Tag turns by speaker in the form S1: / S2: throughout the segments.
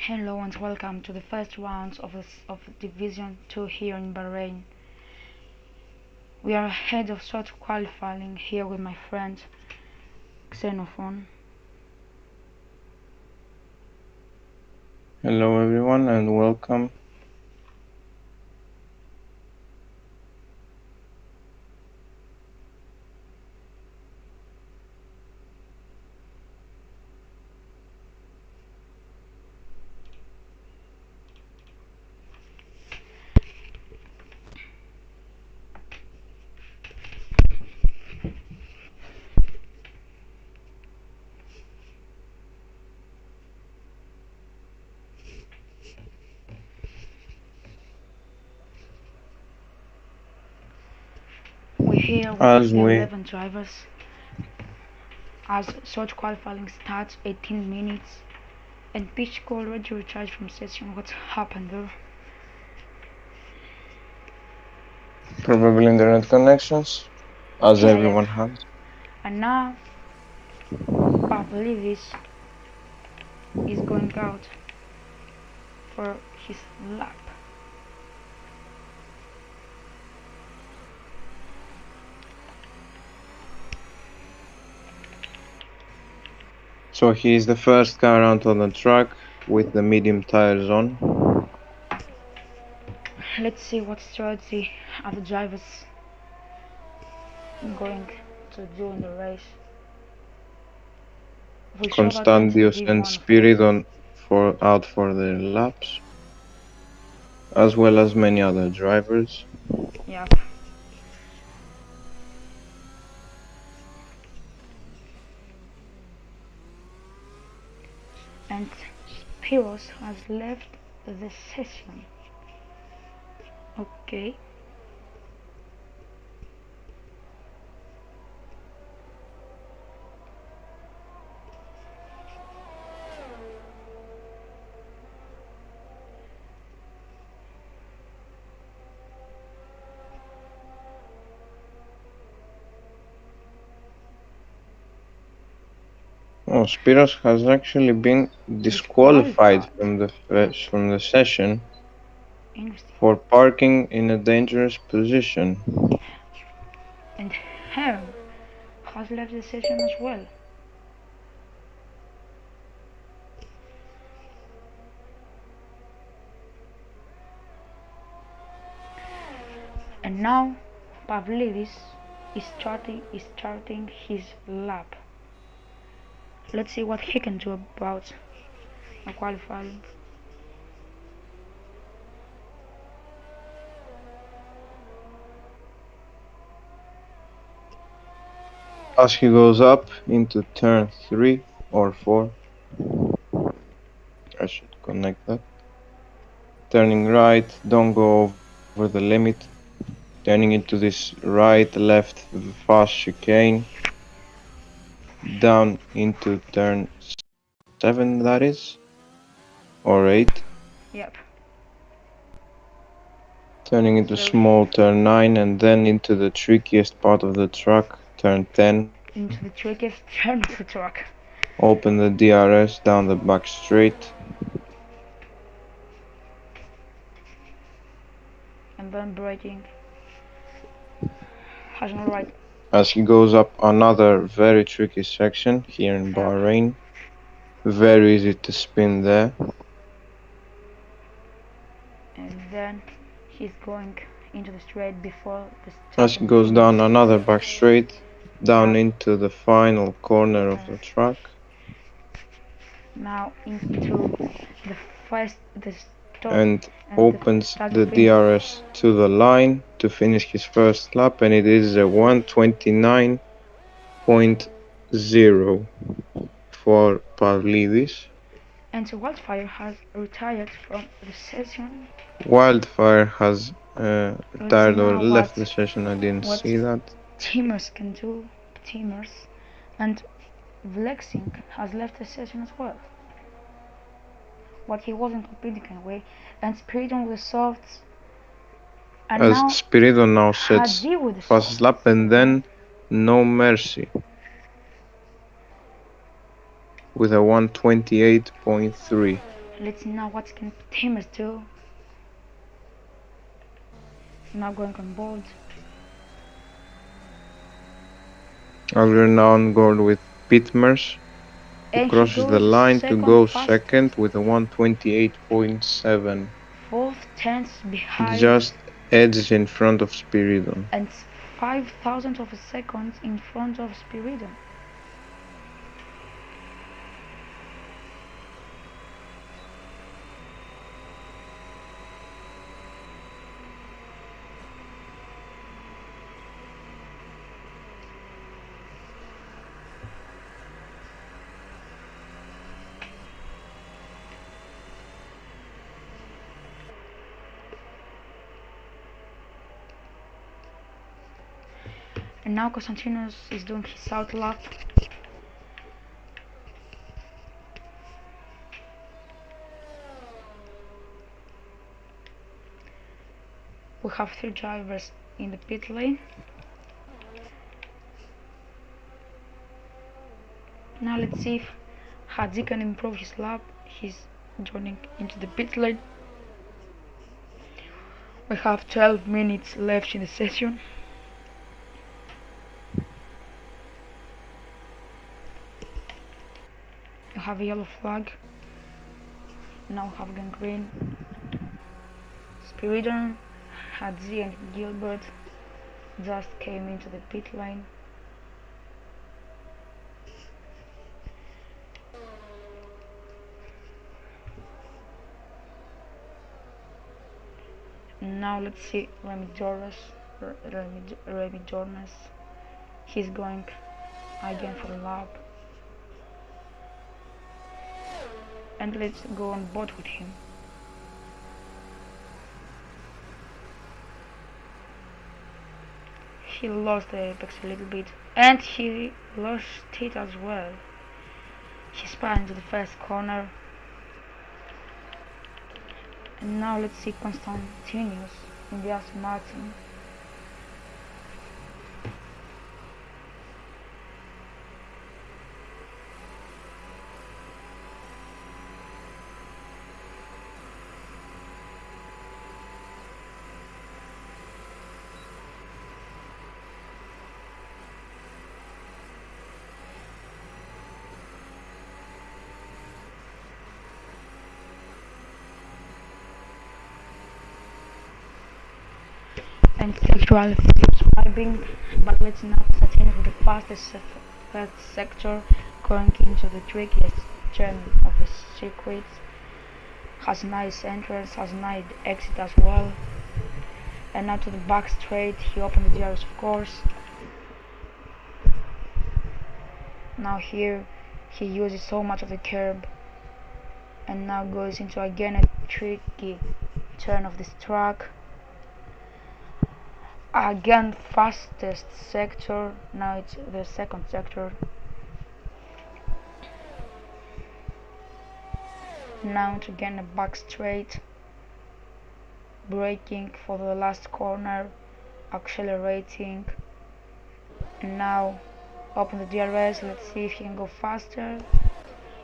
S1: Hello and welcome to the first round of Division 2 here in Bahrain. We are ahead of short qualifying here with my friend Xenophon.
S2: Hello everyone and welcome.
S1: We're here with 11 drivers as short qualifying starts 18 minutes and pitch already recharged from session. What happened there?
S2: Probably internet connections, as
S1: Yeah,
S2: everyone has.
S1: And now Pavlidis is going out for his lap.
S2: So he is the first car out on the track with the medium tires on.
S1: Let's see what strategy are the drivers going to do in the race.
S2: Constantius and Spiridon out for their laps, as well as many other drivers.
S1: Yep. And Spiros has left the session. Okay.
S2: Oh, Spiros has actually been disqualified from the session for parking in a dangerous position.
S1: And Herm has left the session as well. And now Pavlidis is starting his lap. Let's see what he can do about the qualifying.
S2: As he goes up into turn 3 or 4, I should connect that. Turning right, don't go over the limit. Turning into this right left fast chicane. Down into turn 7, that is, or 8.
S1: Yep.
S2: Turning into small turn 9 and then into the trickiest part of the track, turn 10.
S1: Into the trickiest turn of the track.
S2: Open the DRS down the back straight.
S1: And then braking. Has no right.
S2: As he goes up another very tricky section here in Bahrain. Very easy to spin there.
S1: And then he's going into the straight before the
S2: As he goes down another back straight, down into the final corner of the track.
S1: Now into the first,
S2: and opens the DRS to the line to finish his first lap, and it is a 129.0 for Pavlidis.
S1: And Wildfire has retired from the session.
S2: Wildfire has retired or left the session, I didn't see that.
S1: Teamers can do, teamers, and Vlexing has left the session as well. But he wasn't competing anyway, and Spiridon with the softs. And
S2: as Spiridon now sets fastest lap, and then No Mercy with a 128.3.
S1: Let's see now what can teamers do. Now going on board.
S2: We're now on board with Pitmers, who
S1: And he
S2: crosses the
S1: goes
S2: line to
S1: second
S2: go
S1: fastest.
S2: second with a 128.7.
S1: 4/10 behind
S2: Just edges in front of Spiridon.
S1: and 5,000 of a second in front of Spiridon. And now Constantinos is doing his out lap. We have 3 drivers in the pit lane. Now let's see if Hadzi can improve his lap. He's joining into the pit lane. We have 12 minutes left in the session. We have a yellow flag. Now we have again green. Spiridon, Hadzi and Gilbert just came into the pit lane. Now let's see Remy Jormes. He's going again for a lap. And let's go on board with him. He lost the apex a little bit, and he lost it as well. He spun into the first corner. And now let's see Constantinos in the Aston Martin. And sexual describing, but let's now continue with the fastest sector, going into the trickiest turn of the circuit. Has a nice entrance, has a nice exit as well. And now to the back straight, he opened the gears of course. Now here he uses so much of the curb, and now goes into again a tricky turn of this track. Again fastest sector, now it's the second sector. Now to again a back straight, braking for the last corner, accelerating, and now open the DRS. Let's see if he can go faster.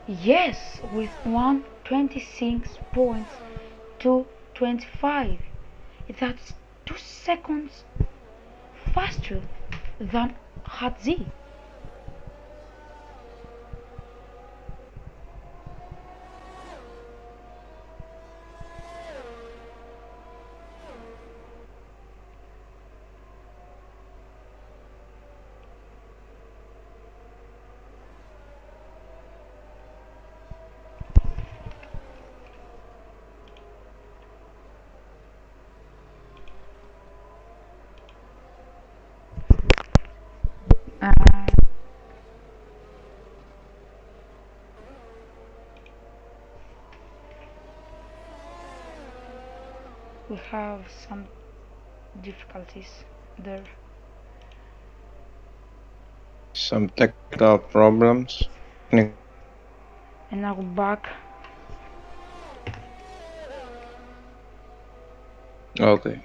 S1: Yes, with 1:26.225. That's 2 seconds faster than Hadzi. We have some difficulties there.
S2: Some technical problems.
S1: And now back.
S2: Okay.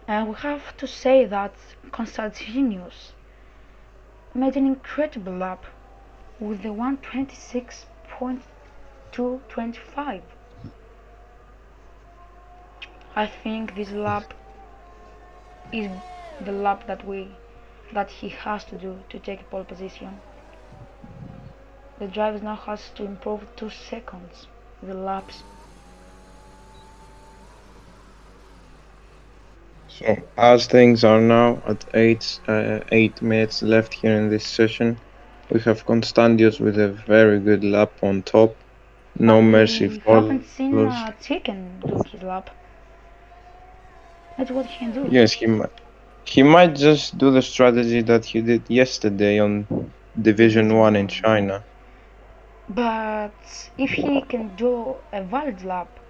S1: And we have to say that Constantinos made an incredible lap with the 1:26.225. I think this lap is the lap that he has to do to take pole position. The driver now has to improve 2 seconds the laps.
S2: So as things are now at 8 minutes left here in this session, we have Constantius with a very good lap on top. No
S1: But
S2: Mercy
S1: we haven't
S2: follows.
S1: seen Chicken do his lap. That's what he can do.
S2: Yes, he might just do the strategy that he did yesterday on Division 1 in China.
S1: But if he can do a valid lap,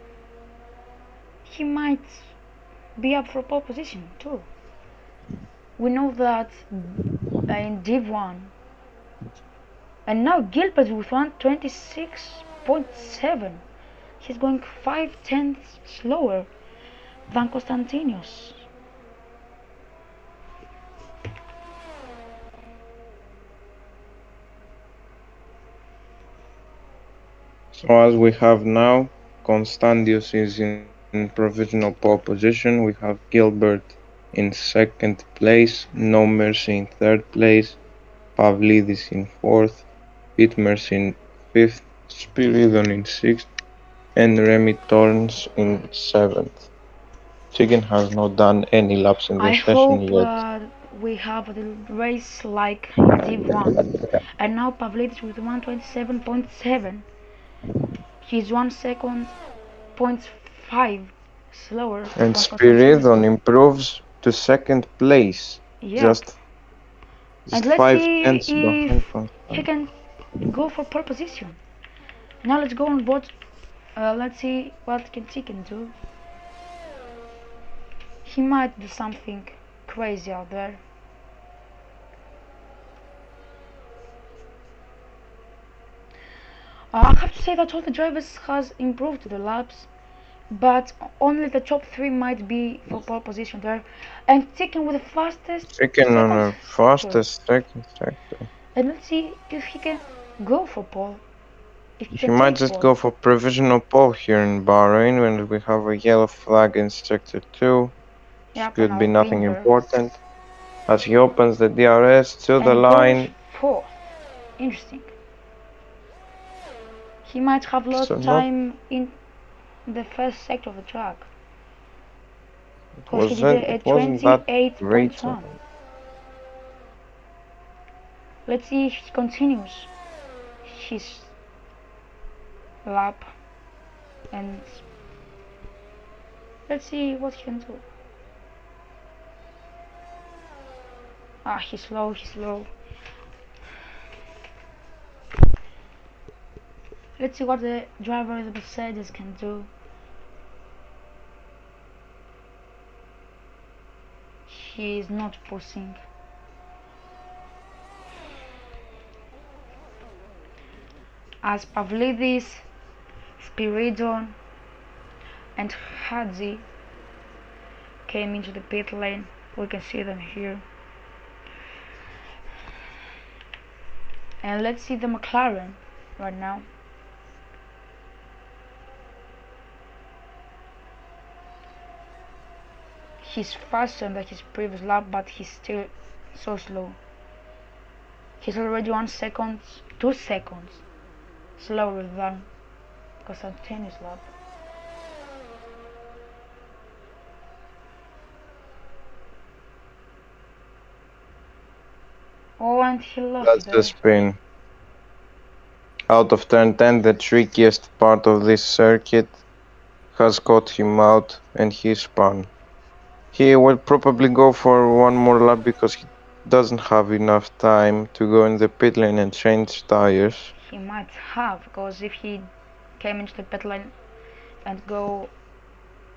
S1: he might be up for pole position too. We know that in Div 1, and now Gilbert with 1:26.7, he's going 5/10 slower than Constantinos.
S2: So as we have now, Constantius is in provisional pole position. We have Gilbert in second place, No Mercy in third place, Pavlidis in fourth, Pitmers in fifth, Spiridon in sixth, and Remy Torrens in seventh. Chicken has not done any laps in
S1: I
S2: this session
S1: hope
S2: yet.
S1: we have a race like in Div 1. And now Pavlidis with 1:27.7. He's 1 second, 0.5 slower
S2: And
S1: than Constantinos.
S2: Spiridon improves to second place,
S1: Yep.
S2: just
S1: And
S2: just
S1: let's
S2: 5 tenths
S1: see
S2: behind
S1: if he
S2: Constantius.
S1: can go for pole position. Now let's go and watch. Let's see what he can do. He might do something crazy out there. I have to say that all the drivers has improved the laps, but only the top 3 might be for pole position there, and taken with the fastest
S2: Chicken on
S1: second
S2: a
S1: sector.
S2: fastest second sector.
S1: And let's see if he can go for pole, if he
S2: He
S1: can
S2: might
S1: take
S2: just
S1: pole.
S2: go for provisional pole here in Bahrain when we have a yellow flag in sector 2. Which
S1: Yep, and
S2: could be
S1: now green
S2: nothing
S1: there.
S2: important. As he opens the DRS to the
S1: And goes
S2: line.
S1: fourth. Interesting. He might have
S2: So
S1: lost
S2: not
S1: time in the first sector of the track.
S2: it
S1: Because he did
S2: wasn't
S1: a
S2: it wasn't that great.
S1: 28.1. Let's see if he continues his lap, and let's see what he can do. He's slow, he's slow. Let's see what the driver of the Mercedes can do. He is not pushing. As Pavlidis, Spiridon, and Hadzi came into the pit lane, we can see them here. And let's see the McLaren right now. He's faster than his previous lap, but he's still so slow. He's already 1 second, 2 seconds slower than Constantinos' lap. Oh, and he lost
S2: That's the
S1: there.
S2: spin. Out of turn 10, the trickiest part of this circuit has caught him out and he spun. He will probably go for one more lap because he doesn't have enough time to go in the pit lane and change tires.
S1: He might have, because if he came into the pit lane and go,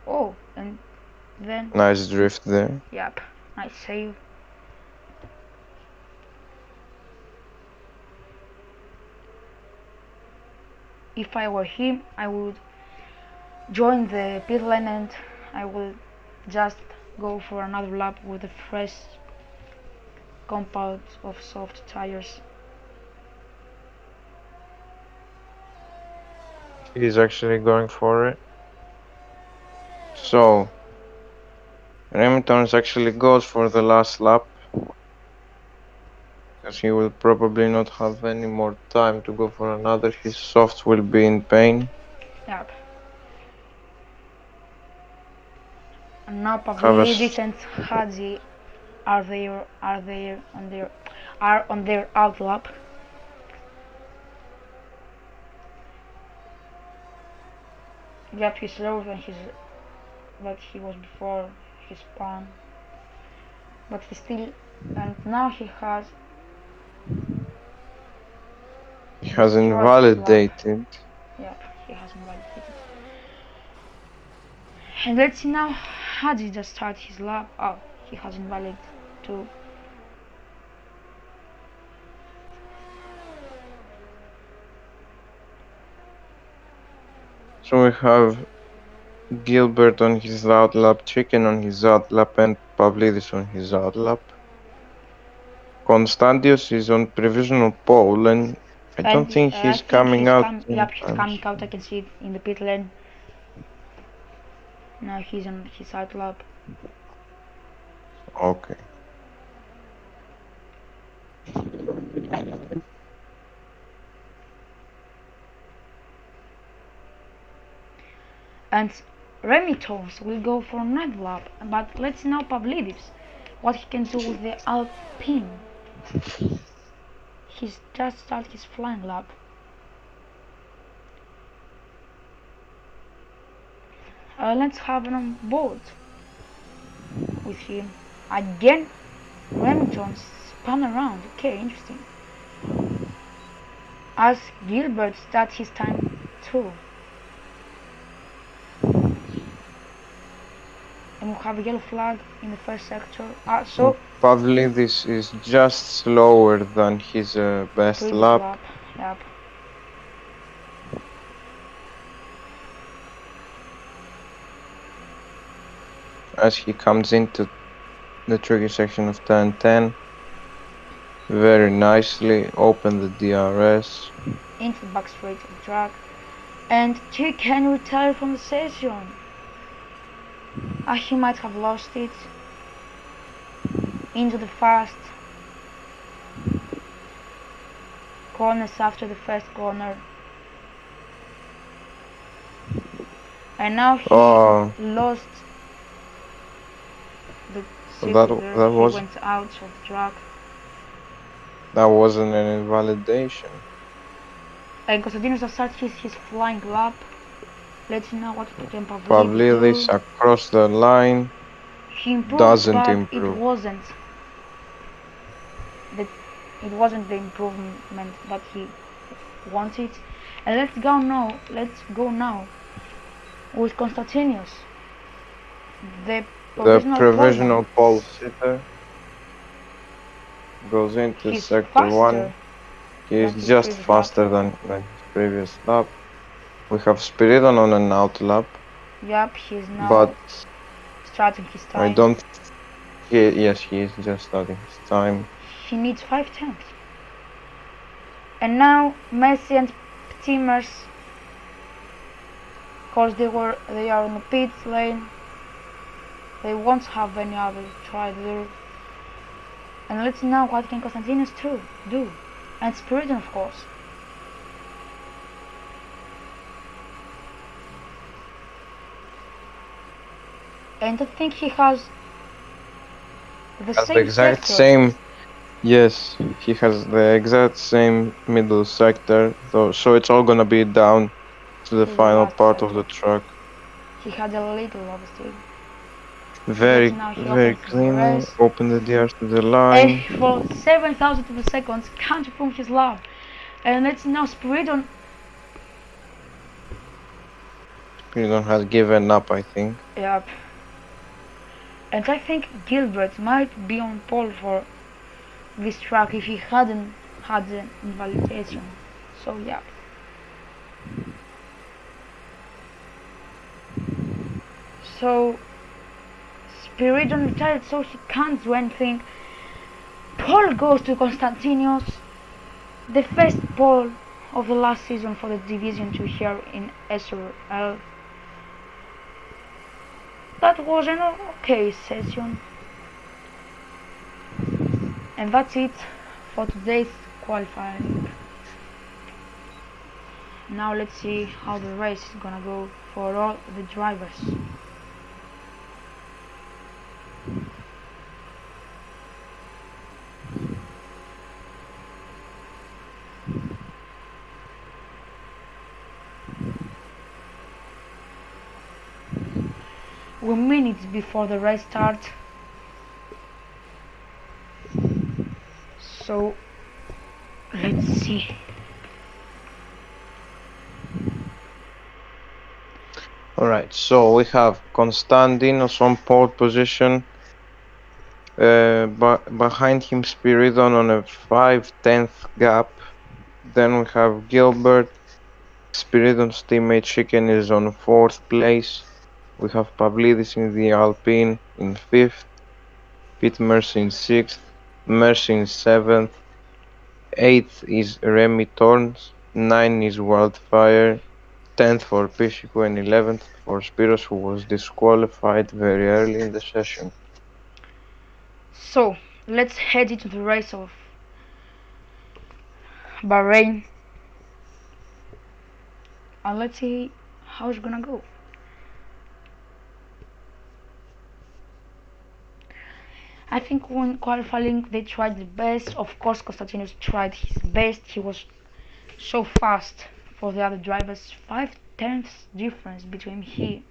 S1: oh, and then,
S2: Nice drift there.
S1: yep, nice save. If I were him, I would join the pit lane and I will just go for another lap with a fresh compound of soft tires.
S2: He's actually going for it. So Remington actually goes for the last lap because he will probably not have any more time to go for another. His softs will be in pain.
S1: Yep. And now
S2: Have a
S1: Pavlidis and Hadzi are on their out lap. Yep, he's slower than he was before his spun. But he still, and now he has destroyed his lap.
S2: invalidated.
S1: Yep, he has invalidated. And let's see now, Hadzi just start his lap. Oh, he has invalid too.
S2: So we have Gilbert on his out lap, Chicken on his out lap, and Pavlidis on his out lap. Constantius is on provisional pole, and I don't
S1: And
S2: think
S1: I
S2: he's
S1: think
S2: coming out
S1: yep, he's
S2: anytime
S1: coming out. I
S2: soon.
S1: can see it in the pit lane. Now he's on his out lap.
S2: Okay.
S1: And Remitos will go for another lap. But let's see now Pavlidis, what he can do with the Alpine. He's just started his flying lap. Let's have him on board with him. Again, Remington spun around. Okay, interesting. As Gilbert starts his time too. And we have a yellow flag in the first sector. So
S2: Pavlidis is just slower than his best
S1: previous
S2: lap.
S1: lap. Yep.
S2: As he comes into the tricky section of turn 10. Very nicely open the DRS.
S1: Into the back straight of the track. And he can retire from the session. He might have lost it. Into the fast corners after the first corner. And now he lost the circle there. He went out of the track.
S2: That wasn't an invalidation.
S1: And Konstantinos just started his flying lap. Let's see now what can
S2: Pavlidis
S1: do.
S2: across the line.
S1: He improved,
S2: doesn't
S1: but
S2: improve.
S1: It wasn't the improvement that he wanted. And let's go now with Konstantinos, the
S2: provisional pole sitter goes into sector 1. He's just faster than his previous lap. We have Spiridon on an out lap.
S1: Yep, he's now starting his time.
S2: Yes, he is just starting his time.
S1: He needs 5 tenths. And now Messi and Timers, because they are in the pit lane, they won't have any other try there. And let's see now what can Konstantinos do. And Spiridon, of course. And I think he has the exact same.
S2: Yes, he has the exact same middle sector, so it's all gonna be down to the final part of the track.
S1: He had a little oversteer.
S2: Very clean. Open the DRS to the line.
S1: For 7,000 of the seconds, can't improve his lap. And let's now Spiridon.
S2: Spiridon has given up, I think.
S1: Yep. And I think Gilbert might be on pole for this track if he hadn't had the invalidation. So yeah. So Spiridon retired, so he can't do anything. pole goes to Konstantinos, the first pole of the last season for the Division 2 here in SRL. That was an okay session. And that's it for today's qualifying. Now let's see how the race is gonna go for all the drivers. We're minutes before the race starts, so let's see.
S2: Alright, so we have Konstantinos on pole position. Behind him Spiridon on a 5/10 gap. Then we have Gilbert. Spiridon's teammate Chicken is on 4th place. We have Pavlidis in the Alpine in 5th. Pete Mercy in 6th. Mercy in 7th. 8th is Remy Torns. 9 is Wildfire. 10th for Pishiku and 11th for Spiros, who was disqualified very early in the session.
S1: So let's head into the race of Bahrain and let's see how it's gonna go. I think when qualifying they tried the best. Of course Konstantinos tried his best. He was so fast for the other drivers. 5/10 difference between he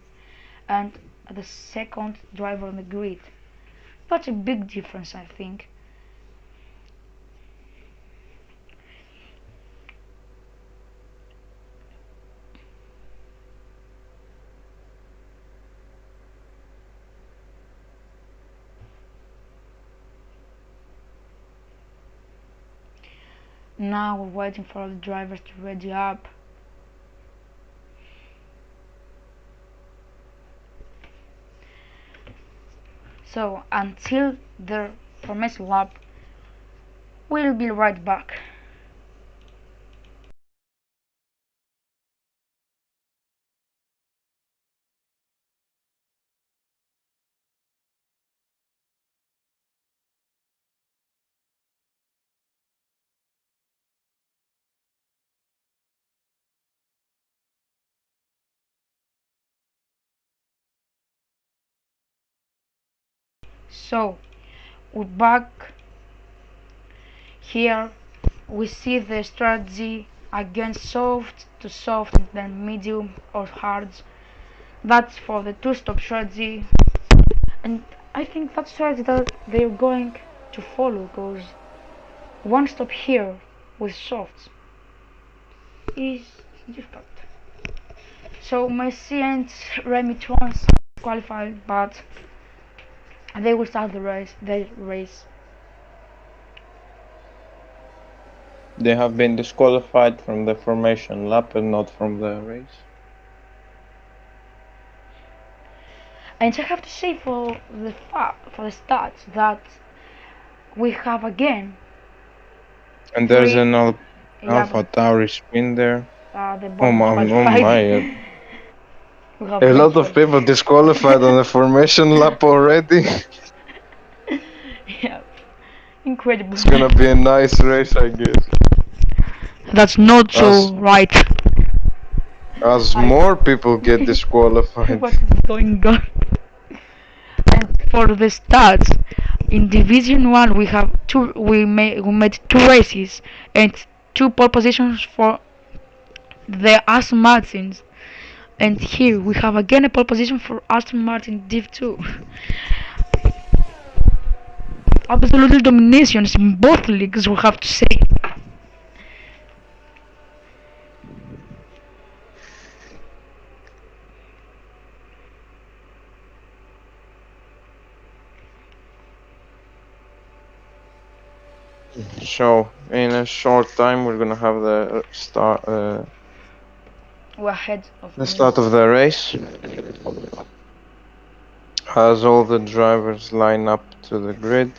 S1: and the second driver on the grid. That's a big difference, I think. Now we're waiting for all the drivers to ready up. So until the formation lap, we'll be right back. So we're back. Here we see the strategy against soft to soft, then medium or hard. That's for the two-stop strategy, and I think that's strategy that they're going to follow, because one stop here with softs is difficult. So Messi and Remy Trans qualified, but they will start the race.
S2: They have been disqualified from the formation lap and not from the race.
S1: And I have to say for the stats that we have again.
S2: And there's
S1: Three,
S2: an
S1: yeah,
S2: Alpha Tauri spin there.
S1: the
S2: Oh
S1: bottom
S2: my,
S1: qualified. We have
S2: a lot
S1: plenty
S2: of people disqualified on the formation lap already.
S1: yeah, incredible.
S2: It's gonna be a nice race, I guess.
S1: That's not so
S2: As
S1: right.
S2: as
S1: I
S2: more people get disqualified.
S1: what is going on? And for the stats, in Division 1 we have we made two races and two pole positions for the Aston Martins. And here we have again a pole position for Aston Martin Div 2. Absolute dominations in both leagues, we have to say.
S2: So in a short time we're gonna have the start
S1: We're ahead of
S2: the start of the race. As all the drivers line up to the grid.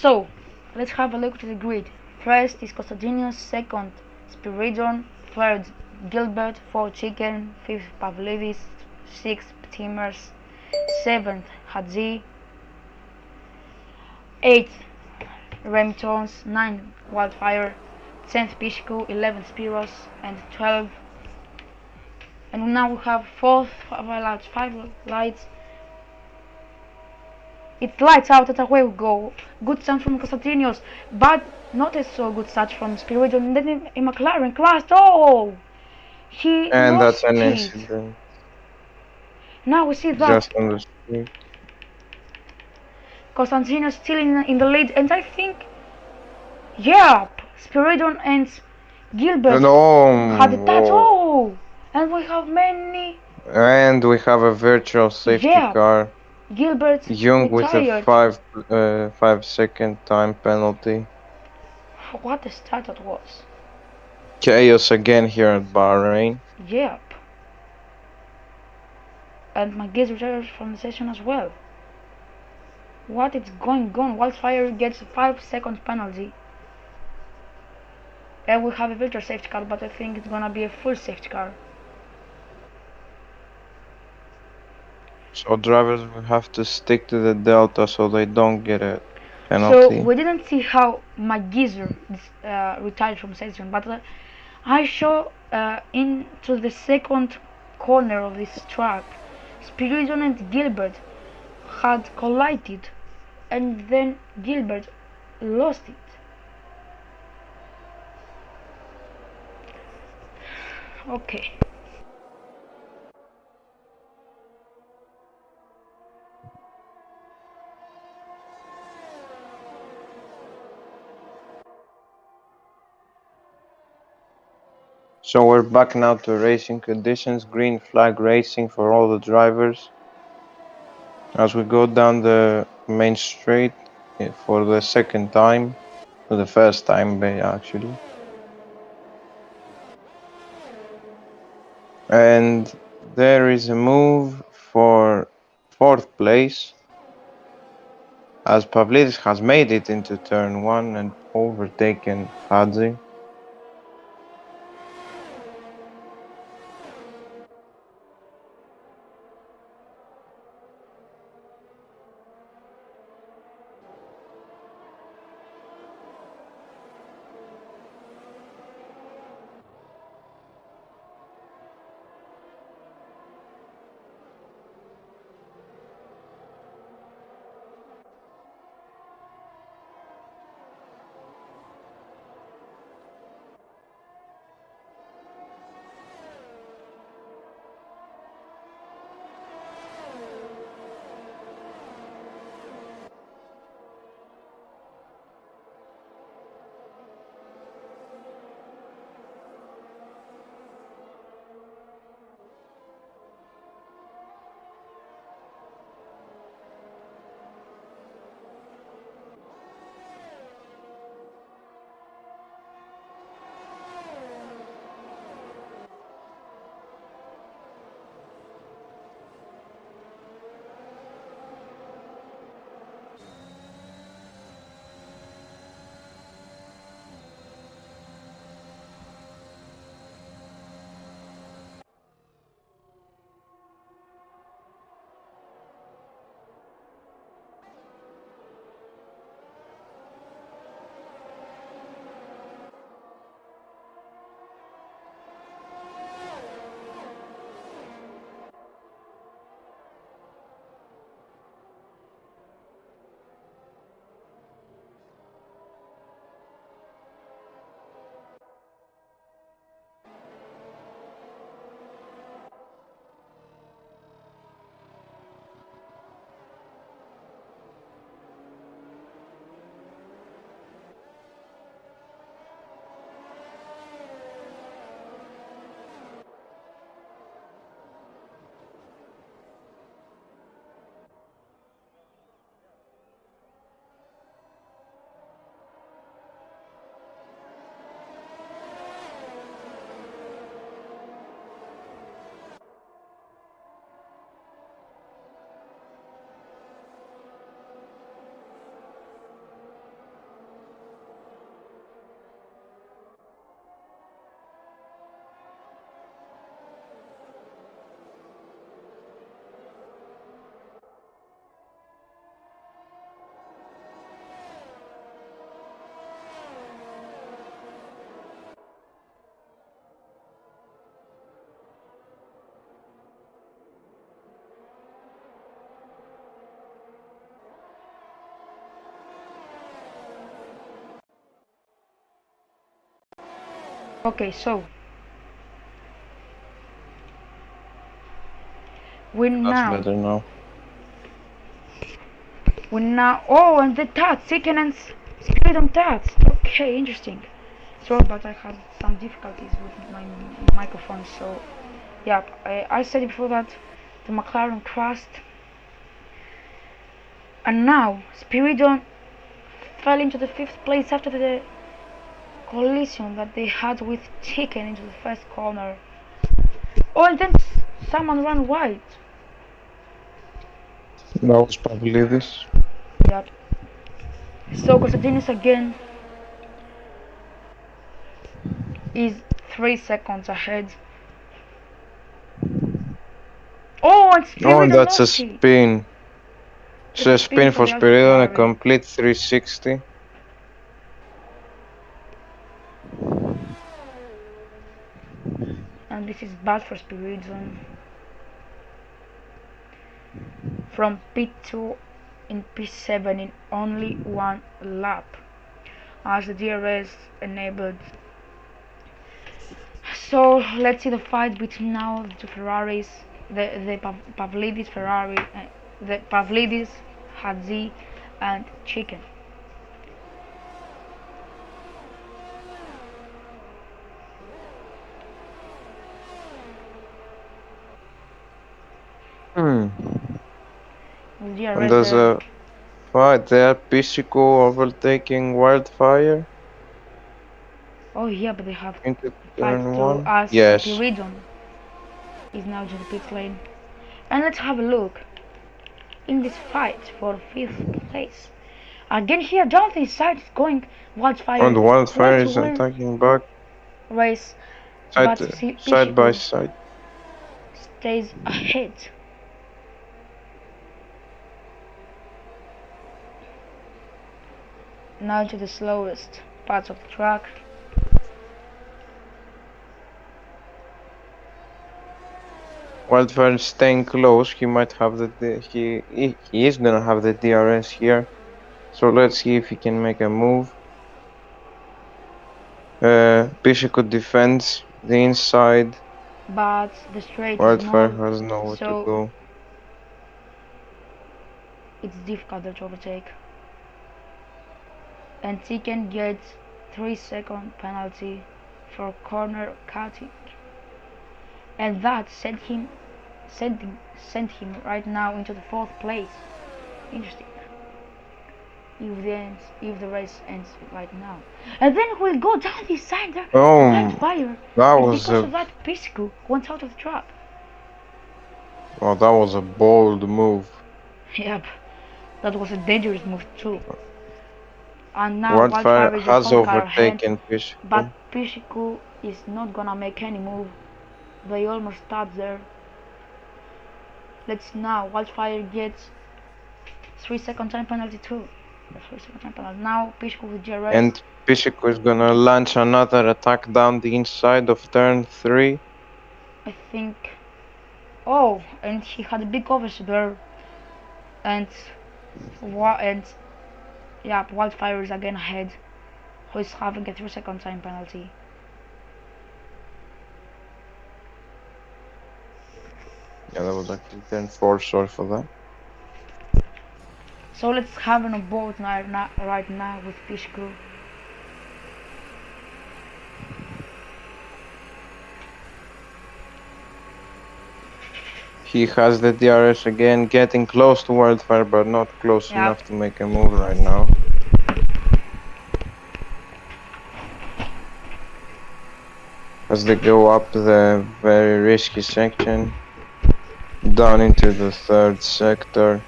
S1: So, let's have a look to the grid. First is Costadinius, second Spiridon, third Gilbert, fourth Chicken, fifth Pavlidis, sixth Timers, seventh Hadzi, eighth Remtons, ninth Wildfire, 10th Pishku, 11th Spiros, and 12th. And now we have fourth five lights. It lights out at away we go. Good start from Costantinios, but not a so good start from Spiridon. And then a McLaren crashed. Oh, he
S2: And that's
S1: lost
S2: an
S1: it.
S2: incident
S1: Now we see that
S2: just on the street.
S1: Costantinios still in the lead, and I think, yeah, Spiridon and Gilbert had a touch.
S2: No,
S1: Oh, and we have many.
S2: and we have a virtual safety
S1: Yeah,
S2: car.
S1: Gilbert
S2: Young with a
S1: retired.
S2: 5 second time penalty.
S1: What a start that was.
S2: Chaos again here at Bahrain.
S1: Yep. And my guest retired from the session as well. What is going on? Wildfire gets a 5 second penalty. And we have a virtual safety car, but I think it's gonna be a full safety car.
S2: So drivers will have to stick to the delta so they don't get a
S1: So
S2: penalty.
S1: we didn't see how my geezer retired from session, but I saw into the second corner of this track, Spiridon and Gilbert had collided, and then Gilbert lost it. Okay.
S2: So we're back now to racing conditions. Green flag racing for all the drivers. As we go down the main straight for the second time. For the first time actually. And there is a move for fourth place. As Pavlidis has made it into turn 1 and overtaken Hadzi.
S1: Okay, so we
S2: That's
S1: now
S2: better now.
S1: oh, and the tats, chicken and spirit on tats. Okay, interesting. Sorry, but I had some difficulties with my microphone. So yeah, I said before that the McLaren crashed, and now Spiridon fell into the 5th place after the collision that they had with Chicken into the first corner. Oh, and then someone ran wide.
S2: That was probably this.
S1: Yep. So Constantinos again is 3 seconds ahead. Oh, and
S2: Oh, and
S1: Spiridon
S2: that's a
S1: lost it.
S2: spin. It's
S1: It's a
S2: a
S1: spin
S2: spin
S1: for
S2: for
S1: the Alfa
S2: Spiridon, a
S1: Ferrari.
S2: complete 360.
S1: And this is bad for Spiridon. From P2 in P7 in only one lap, as the DRS enabled. So let's see the fight between now the two Ferraris, the Pavlidis Ferrari, the Pavlidis, Hadzi, and Chicken.
S2: Hmm.
S1: The
S2: And
S1: DRS
S2: there's
S1: there.
S2: a fight there. Piscico overtaking Wildfire
S1: Oh yeah, but they have
S2: into
S1: fight
S2: turn
S1: to
S2: one.
S1: as
S2: Yes.
S1: Spiridon is now to the pit lane. And let's have a look in this fight for 5th place. Again here, Jonathan side is going Wildfire
S2: And
S1: wants
S2: Wildfire
S1: to
S2: is
S1: win
S2: attacking back
S1: race,
S2: side
S1: but
S2: side by
S1: Pishiku
S2: side.
S1: stays ahead. Now to the slowest parts of the track.
S2: Wildfire is staying close. He might have he is gonna have the DRS here. So let's see if he can make a move. Piscico defends the inside.
S1: But the straight is
S2: Wildfire
S1: small,
S2: has nowhere to
S1: so
S2: go.
S1: it's difficult to overtake. And Tiken gets 3-second penalty for corner cutting. And that sent him right now into the 4th place. Interesting. If the race ends right now. And then we'll go down this side there.
S2: Oh,
S1: Wildfire.
S2: that
S1: And
S2: was
S1: because
S2: a
S1: of that, Pisco went out of the track.
S2: bold move.
S1: Yep, that was a dangerous move too. And now
S2: Wildfire
S1: Wildfire is a
S2: has
S1: whole car ahead,
S2: overtaken
S1: but
S2: Piscico.
S1: Pishiku is not gonna make any move. They almost stopped there. Let's now Wildfire gets 3-second time penalty too. 3-second time penalty. Now Pishiku with GRS.
S2: And Piscico is gonna launch another attack down the inside of turn 3.
S1: I think. Oh, and he had a big overshoot there. And and yeah, Wildfire is again ahead, who is having a 3-second time penalty.
S2: Yeah, that was actually turn 4, sorry for that.
S1: So let's have an boat right now with Pishiku.
S2: He has the DRS again, getting close to Wildfire, but not close
S1: Yep.
S2: enough to make a move right now. As they go up the very risky section, down into the 3rd sector.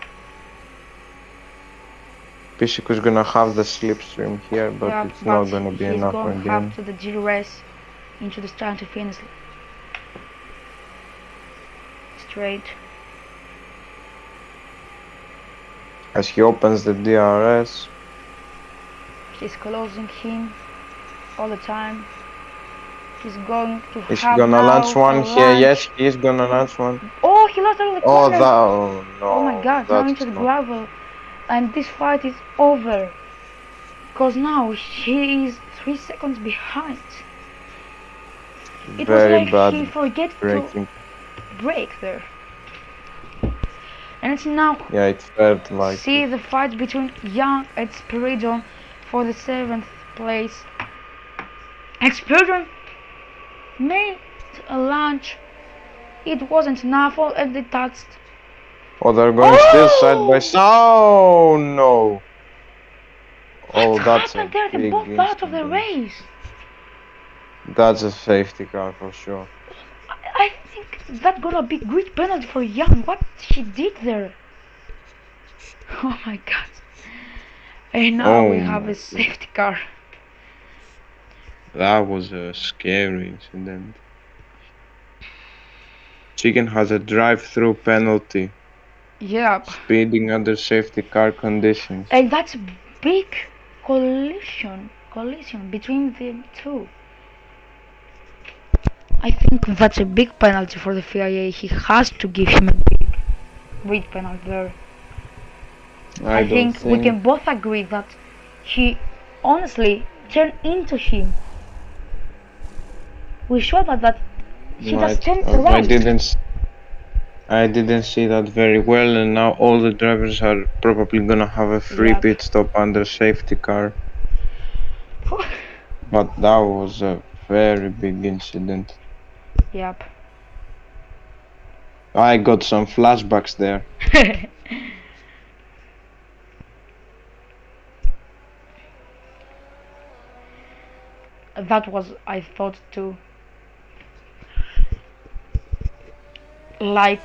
S2: Piscico is gonna have the slipstream here, but
S1: Yep,
S2: it's
S1: but
S2: not gonna be
S1: he's
S2: enough
S1: going
S2: again.
S1: up to the GRS into the start to finish straight.
S2: As he opens the DRS,
S1: She's closing him all the time. He's going to
S2: is he
S1: have
S2: gonna
S1: now
S2: launch one
S1: a
S2: here? Yes,
S1: launch.
S2: he is gonna launch one.
S1: Oh, he lost out of the
S2: Oh,
S1: corner.
S2: oh
S1: Oh my
S2: no,
S1: god, now into
S2: that's
S1: the
S2: not.
S1: gravel. And this fight is over. Because now he is 3 seconds behind. It was
S2: Very
S1: like
S2: bad
S1: he forget to
S2: braking.
S1: brake there. And it's now
S2: Yeah, it felt like
S1: see
S2: it.
S1: the fight between Young and Spiridon for the 7th place. And Spiridon made a launch. It wasn't enough, and they touched.
S2: Oh, they're going still side by
S1: Oh!
S2: side. Oh no!
S1: What
S2: Oh, that's
S1: happened
S2: a
S1: there? They
S2: big
S1: both out of the
S2: incident.
S1: race.
S2: That's a safety car for sure.
S1: I think that's gonna be great penalty for Young. What he did there? Oh my god. And now we
S2: Oh
S1: have a
S2: my god.
S1: safety car.
S2: That was a scary incident. Chicken has a drive-through penalty,
S1: Yep.
S2: speeding under safety car conditions.
S1: And that's a big collision between the two. I think that's a big penalty for the FIA. He has to give him a big red penalty there. I
S2: I don't
S1: think we can
S2: think
S1: both agree that he honestly turned into him. We saw that he just
S2: might
S1: turned
S2: have.
S1: right.
S2: I didn't see that very well, and now all the drivers are probably gonna have a free
S1: Yep.
S2: pit stop under safety car. But that was a very big incident.
S1: Yep.
S2: I got some flashbacks there.
S1: That was, I thought, too. Like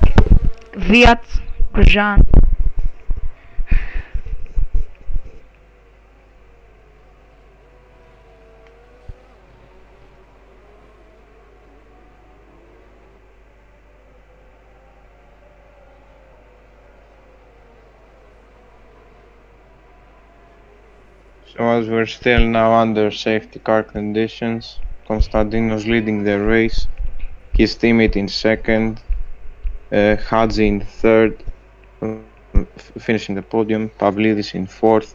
S1: Viat Grosjean.
S2: So as we're still now under safety car conditions, Konstantinos leading the race, his teammate in second, Hadzi in third, finishing the podium, Pavlidis in fourth,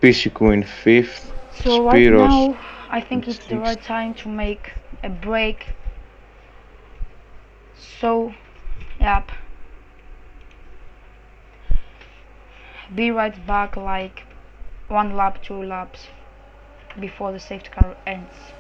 S2: Pisiku in fifth,
S1: So right
S2: Spiros
S1: now, I
S2: in
S1: think it's the
S2: sixth.
S1: right time to make a break. So, yep, be right back like 1 lap, 2 laps before the safety car ends.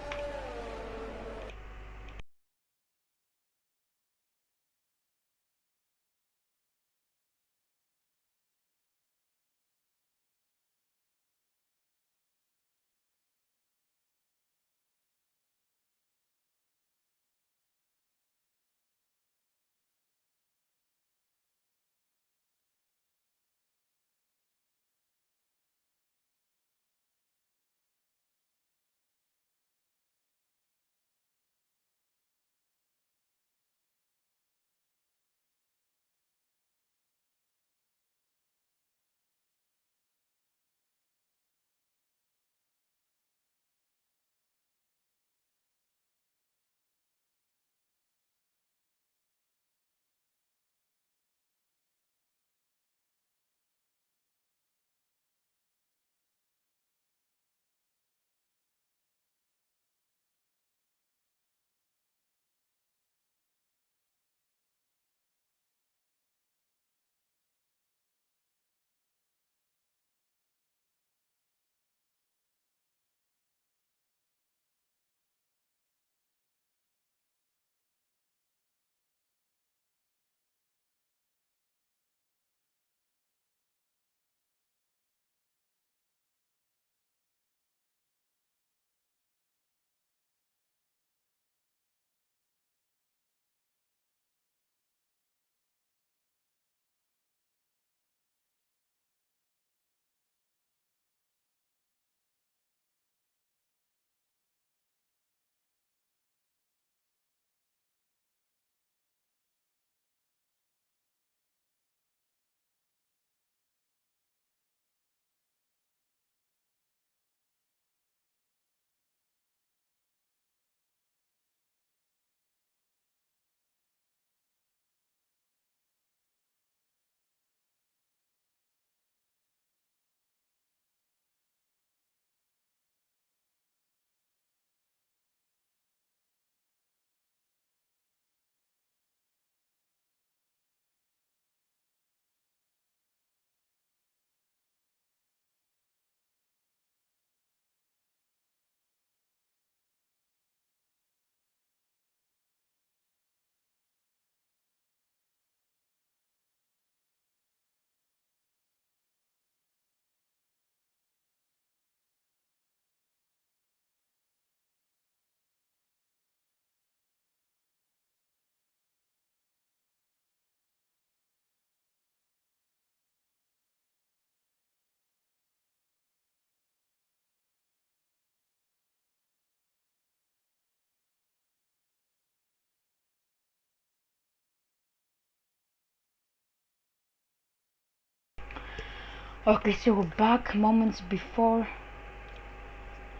S1: Okay, so we're back moments before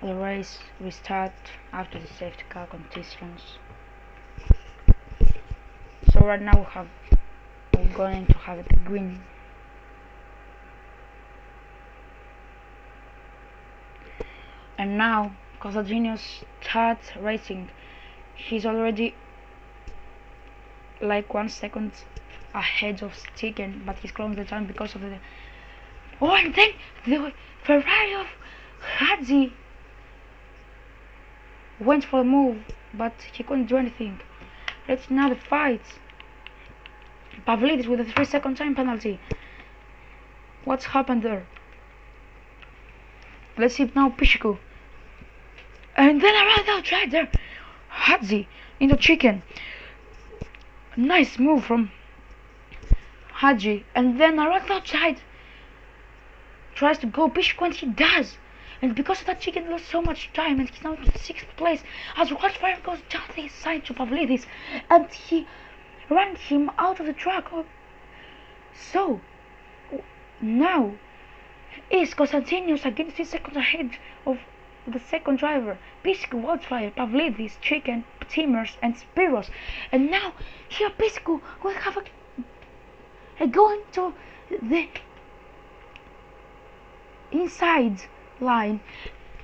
S1: the race restart after the safety car conditions. So right now we're going to have the green. And now Costantinius starts racing. He's already like 1 second ahead of Sticken, but he's closing the time because of the and then the Ferrari of Hadzi went for a move, but he couldn't do anything. Let's now the fight. Pavlidis with a 3 second time penalty. What's happened there? Let's see now Pishiku. And then around outside there, Hadzi into chicken. Nice move from Hadzi. And then around outside tries to go Pishiku, and he does. And because of that, chicken lost so much time, and he's now in 6th place as Wildfire goes down the side to Pavlidis, and he ran him out of the track. So now is Constantinius against 3 seconds ahead of the second driver, Piscu, Wildfire, Pavlidis, Chicken, Timers, and Spiros. And now here Piscu will have a go into the inside line,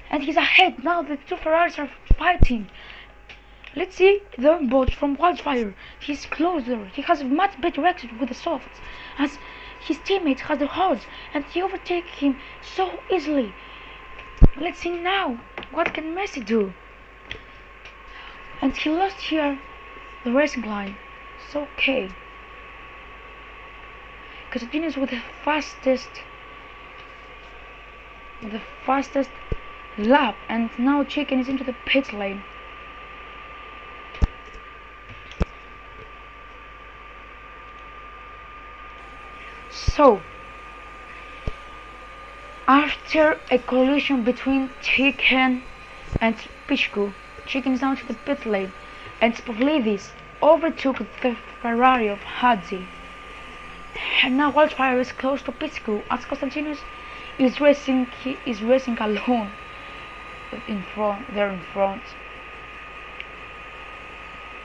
S1: and he's ahead. Now the two Ferraris are fighting. Let's see the onboard from Wildfire. He's closer. He has a much better exit with the softs, as his teammate has the hards, and he overtakes him so easily. Let's see now what can Messi do. And he lost here the racing line. It's okay, because it continues with the fastest lap, and now Chicken is into the pit lane. So after a collision between Chicken and Piscu, Chicken is down to the pit lane, and Pavlidis overtook the Ferrari of Hadzi. And now Wildfire is close to Piscu, as Constantinus is racing. He is racing alone in front.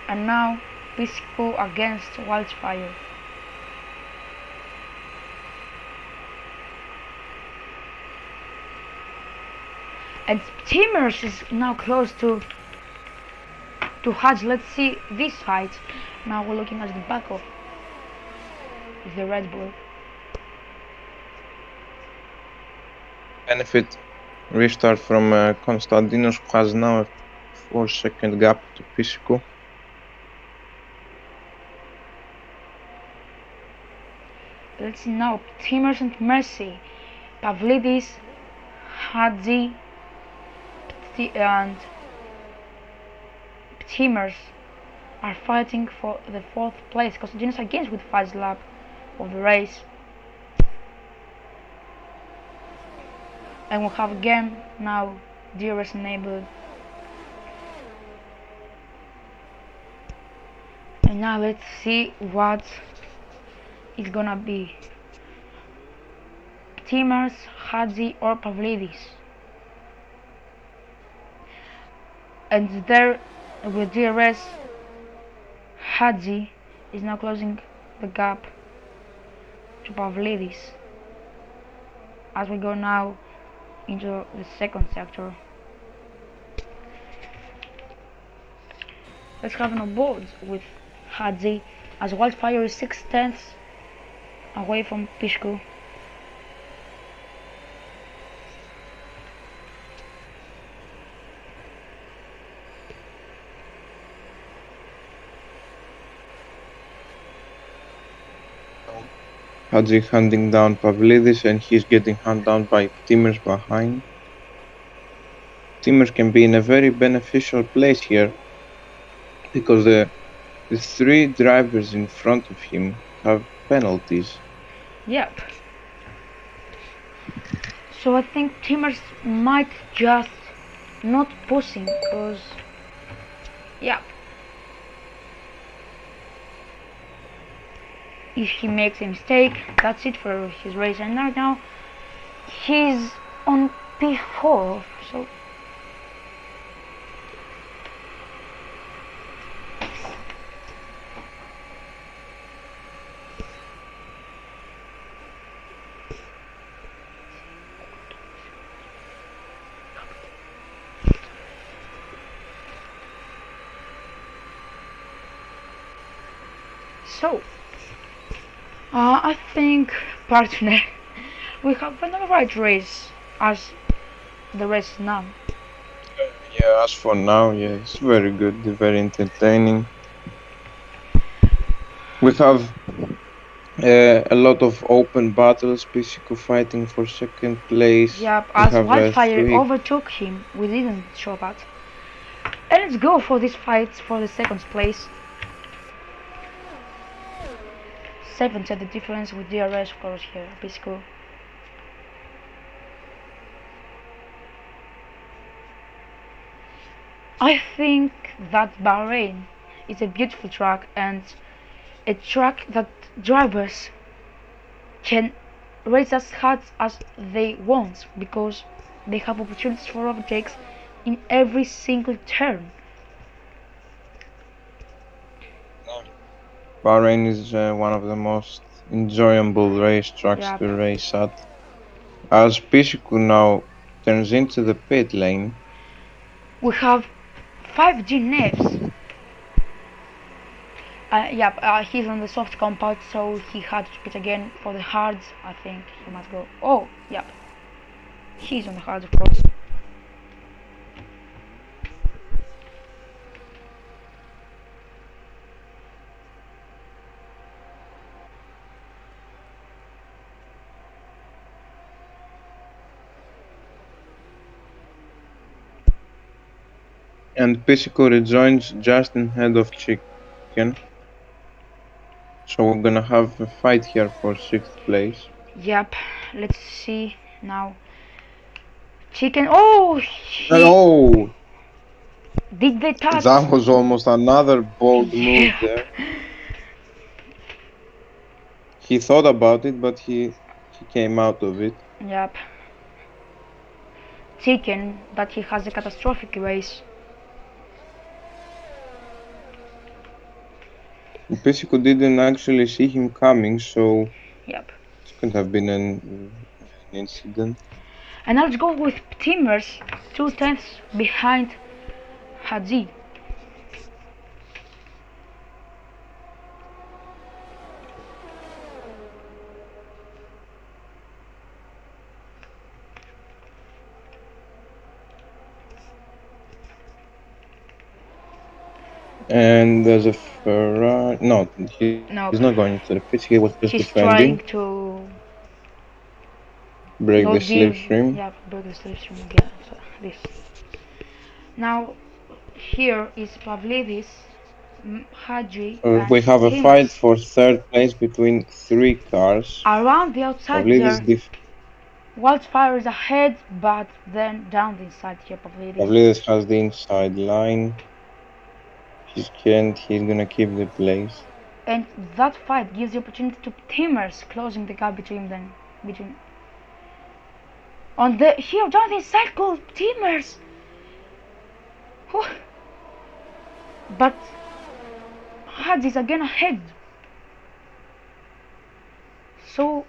S1: And now Piscu against Wildfire. And Timers is now close to Hadz. Let's see this fight. Now we're looking at the back of the Red Bull.
S2: Benefit restart from Konstantinos, who has now a 4-second gap to Piscu.
S1: Let's see now Timers and Messi, Pavlidis, Hadzi, and Timers are fighting for the 4th place. Constantinos against with 5 lap of the race. And we'll have again now DRS enabled. And now let's see what is gonna be. Timers, Hadzi, or Pavlidis. And there with DRS, Hadzi is now closing the gap to Pavlidis as we go now into the second sector. Let's have an onboard with Hadzi, as Wildfire is 6/10 away from Piscu.
S2: Hadzi handing down Pavlidis, and he's getting handed down by Timers behind. Timers can be in a very beneficial place here, because the 3 drivers in front of him have penalties.
S1: Yep. So I think Timers might just not pushing, because yeah, if he makes a mistake, that's it for his race. And right now He's on P4, so I think, partner, we have another right race as the race now.
S2: Yeah, as for now, yeah, it's very good, very entertaining. We have a lot of open battles, Physical fighting for second place.
S1: Yep,
S2: We
S1: as
S2: have
S1: Wildfire
S2: three.
S1: overtook him, we didn't show that. And let's go for this fight for the second place. 7 set the difference with DRS of course here, Pisco. I think that Bahrain is a beautiful track and a track that drivers can race as hard as they want because they have opportunities for overtakes in every single turn.
S2: Bahrain is one of the most enjoyable racetracks
S1: Yep.
S2: to race at. As Physical now turns into the pit lane,
S1: We have 5G navs. Yep, he's on the soft compound, so he had to pit again for the hards. I think he must go. Oh, yep. He's on the hards, of course.
S2: and Physical rejoins just ahead of Chicken. So we're gonna have a fight here for 6th place.
S1: Yep, let's see now. Chicken. Oh,
S2: Oh,
S1: did they touch?
S2: that was almost another bold move
S1: Yeah.
S2: there. He thought about it, but he came out of it.
S1: Yep. Chicken, that he has a catastrophic race.
S2: Physical didn't actually see him coming, so
S1: Yep.
S2: it could have been an incident.
S1: And now let's go with Timmers, 2/10 behind Hadzi.
S2: And there's a Ferrari. No, he's
S1: Nope.
S2: not going to the pits. He was just
S1: He's
S2: defending.
S1: trying to
S2: Break the
S1: not give.
S2: slipstream.
S1: Yeah, break the slipstream again. So this. Now, here is Pavlidis, Hadji, and
S2: We have a
S1: Timmers.
S2: fight for 3rd place between 3 cars.
S1: Around the outside
S2: Pavlidis
S1: there, Wildfire is ahead, but then down the inside here,
S2: Pavlidis has the inside line. He's gonna keep the place.
S1: And that fight gives the opportunity to Timmers, closing the gap between them. On the here down the inside goal, Timmers. Whew. But Hadzi is again ahead. So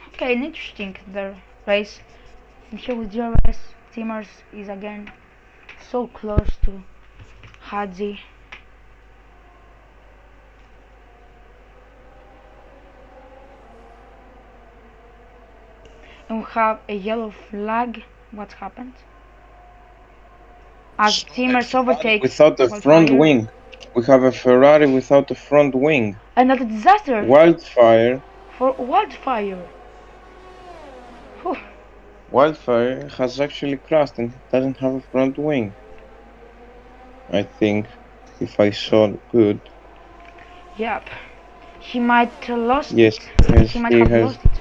S1: okay, an interesting the race. And here with DRS, Timmers is again so close to Hadzi. And we have a yellow flag. What happened? As Timmers overtakes
S2: without a front wing. We have a Ferrari without a front wing.
S1: And that's a disaster.
S2: Wildfire.
S1: For Wildfire. Whew.
S2: Wildfire has actually crashed and doesn't have a front wing. I think, if I saw good.
S1: Yep. He might have lost
S2: yes,
S1: it.
S2: Yes,
S1: he might have
S2: has.
S1: lost it.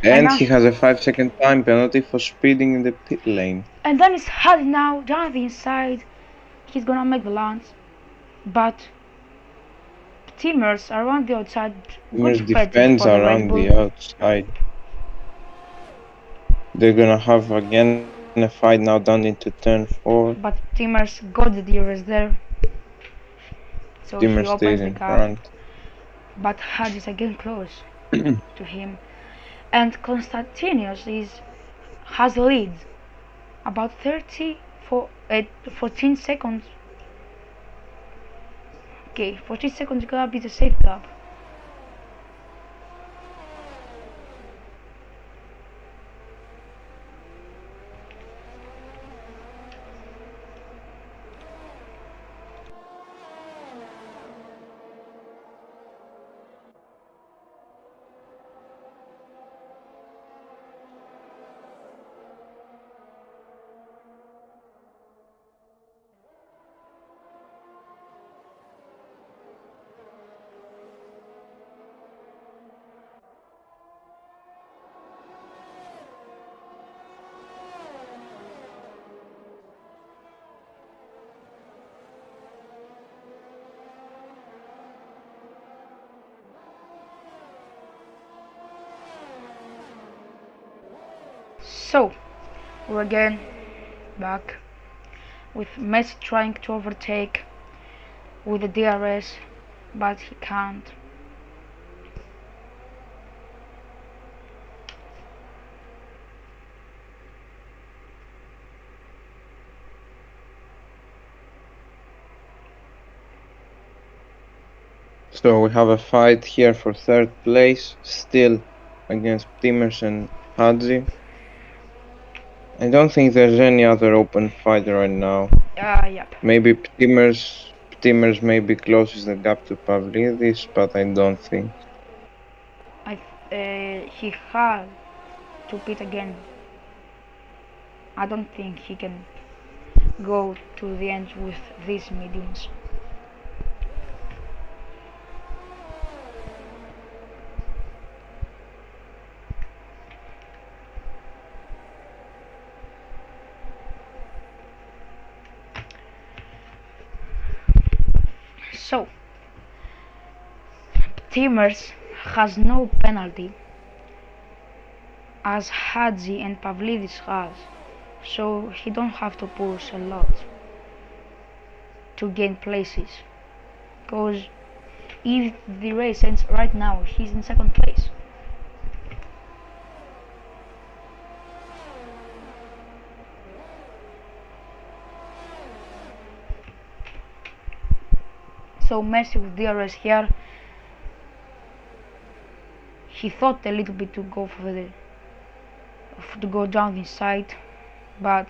S2: And he has a 5-second time penalty for speeding in the pit lane.
S1: And then it's Hadzi now down the inside. He's gonna make the launch. But Timmers around the outside.
S2: Timmers defends around the outside. They're gonna have again a fight now down into turn 4.
S1: But Timmers got the DRS there, so
S2: Timmer
S1: he
S2: stays
S1: opens the
S2: in
S1: gap.
S2: front.
S1: But Hadj is again close to him, and Constantinos has the lead about 14 seconds. Okay, 14 seconds gap is a safe gap. So, we're again back with Messi trying to overtake with the DRS, but he can't.
S2: So we have a fight here for third place, still against Timmers and Hadzi. I don't think there's any other open fight right now.
S1: Yep.
S2: Maybe Timmers maybe closes the gap to Pavlidis, but I don't think.
S1: He had to pit again. I don't think he can go to the end with these mediums. So, Timmers has no penalty as Hadzi and Pavlidis has, so he don't have to push a lot to gain places. Because if the race ends right now, he's in second place. So Messi with DRS here. He thought a little bit to go to go down inside, but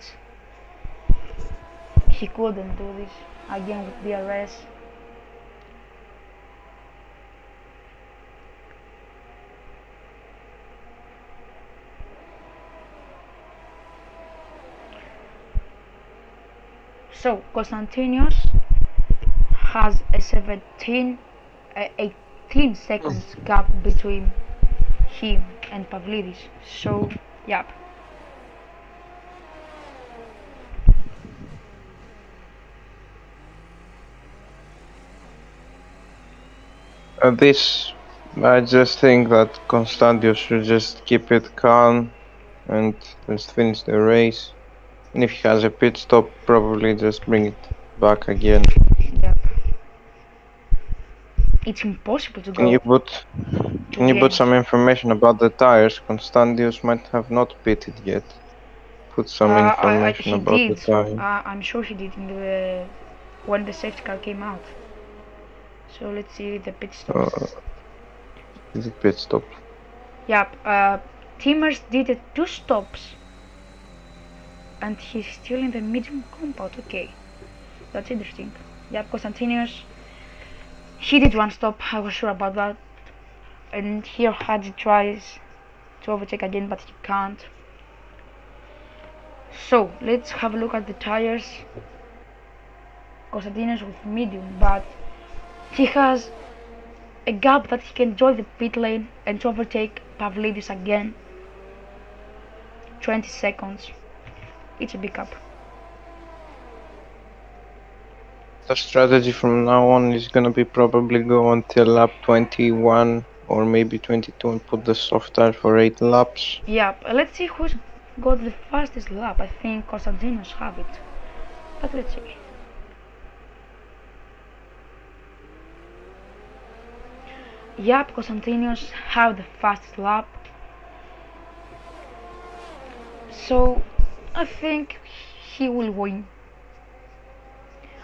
S1: he couldn't do this again with DRS. So Constantinos has a 18 seconds gap between him and Pavlidis. So, yep.
S2: This, I just think that Constantius should just keep it calm and just finish the race. And if he has a pit stop, probably just bring it back again.
S1: Yep. It's impossible to
S2: Can
S1: go.
S2: you put some information about the tires? Constantius might have not pitted yet. Put some information about the tires.
S1: I'm sure he did when the safety car came out. So let's see the pit stops.
S2: The pit stop.
S1: Yep. Timmers did 2 stops, and he's still in the medium compound. Okay, that's interesting. Yep, Constantinos. He did 1 stop. I was sure about that. And here Hadji tries to overtake again, but he can't. So let's have a look at the tires. Constantinos with medium, but he has a gap that he can join the pit lane and to overtake Pavlidis again. 20 seconds. It's a big gap.
S2: The strategy from now on is gonna be probably go until lap 21 or maybe 22 and put the soft tire for 8 laps.
S1: Yeah, let's see got the fastest lap. I think Konstantinos have it. But let's see. Yep, Konstantinos have the fastest lap. So I think he will win.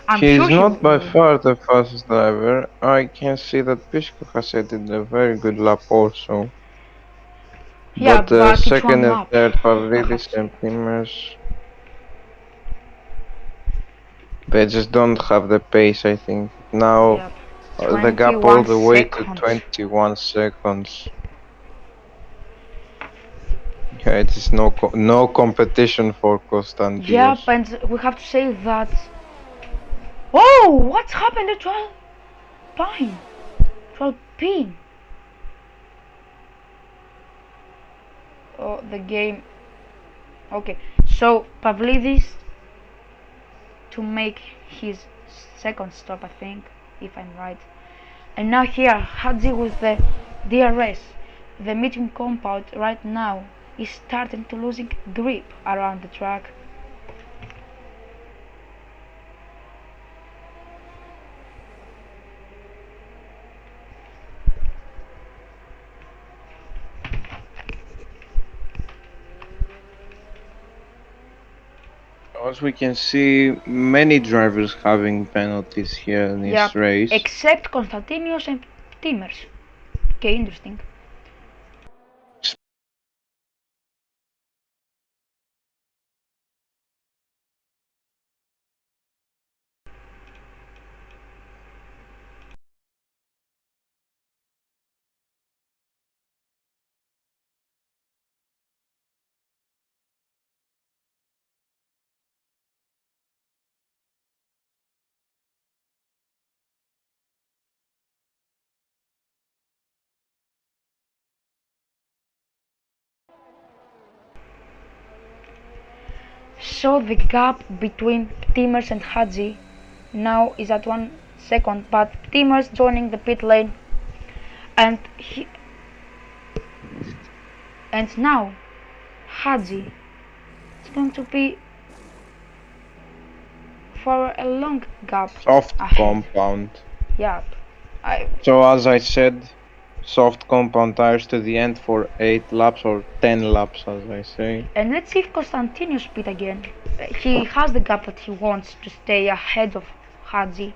S1: I'm
S2: He's
S1: sure he
S2: not by
S1: will win.
S2: far the fastest driver. I can see that Pishko has set it a very good lap also.
S1: Yeah,
S2: But
S1: but it's
S2: second
S1: one
S2: and
S1: lap.
S2: third,
S1: I have
S2: Pavlidis
S1: to
S2: and
S1: say.
S2: Timers, they just don't have the pace, I think. Now
S1: Yep.
S2: the gap all
S1: 21
S2: the way to
S1: seconds.
S2: 21 seconds. Yeah, it is no competition for
S1: Yep,
S2: Constantinos.
S1: and we have to say that. Oh, what's happened to 12 pine? 12 pin. Oh, the game. Okay, so Pavlidis to make his second stop, I think, if I'm right. And now here, Hadzi with the DRS. The medium compound right now is starting to losing grip around the track.
S2: As we can see, many drivers having penalties here in this
S1: Yep,
S2: race.
S1: except Konstantinos and Timers. Okay, interesting. So the gap between Timers and Hadzi now is at 1 second, but Timers joining the pit lane, and now Hadzi is going to be for a long gap
S2: Soft
S1: ahead.
S2: compound.
S1: Yep. I
S2: So as I said, soft compound tires to the end for 8 laps or 10 laps, as I say.
S1: and let's see if Konstantinos pit again. He has the gap that he wants to stay ahead of Hadzi.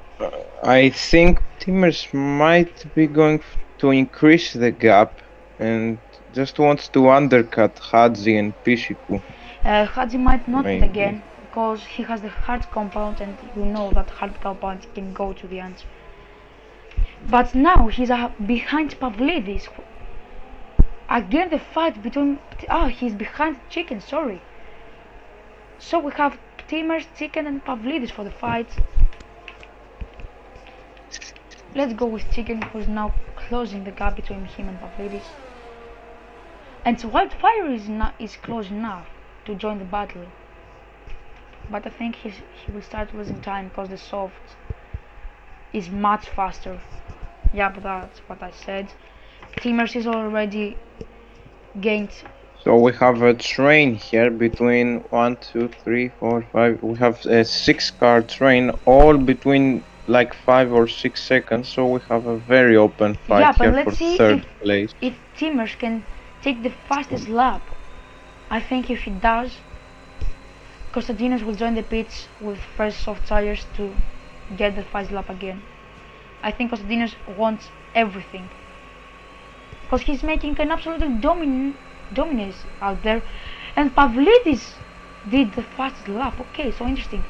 S2: I think Timers might be going to increase the gap and just wants to undercut Hadzi and Pishiku.
S1: Hadzi might not pit
S2: Maybe.
S1: again because he has the hard compound, and you know that hard compound can go to the end. But now he's behind Pavlidis. Again, the fight between. He's behind Chicken, sorry. So we have Timers, Chicken, and Pavlidis for the fight. Let's go with Chicken, who's now closing the gap between him and Pavlidis. And Wildfire is close enough to join the battle. But I think he will start losing time because the soft is much faster. Yeah, but that's what I said. Timers is already gained.
S2: So we have a train here between 1, 2, 3, 4, 5. We have a 6-car train, all between like 5 or 6 seconds. So we have a very open fight
S1: Yeah, but
S2: here
S1: let's
S2: for
S1: see
S2: third place.
S1: if Timers can take the fastest lap. I think if he does, Konstantinos will join the pits with fresh soft tires to get the fast lap again. I think Konstantinos wants everything because he's making an absolute dominance out there, and Pavlidis did the fastest lap. Okay, so interesting.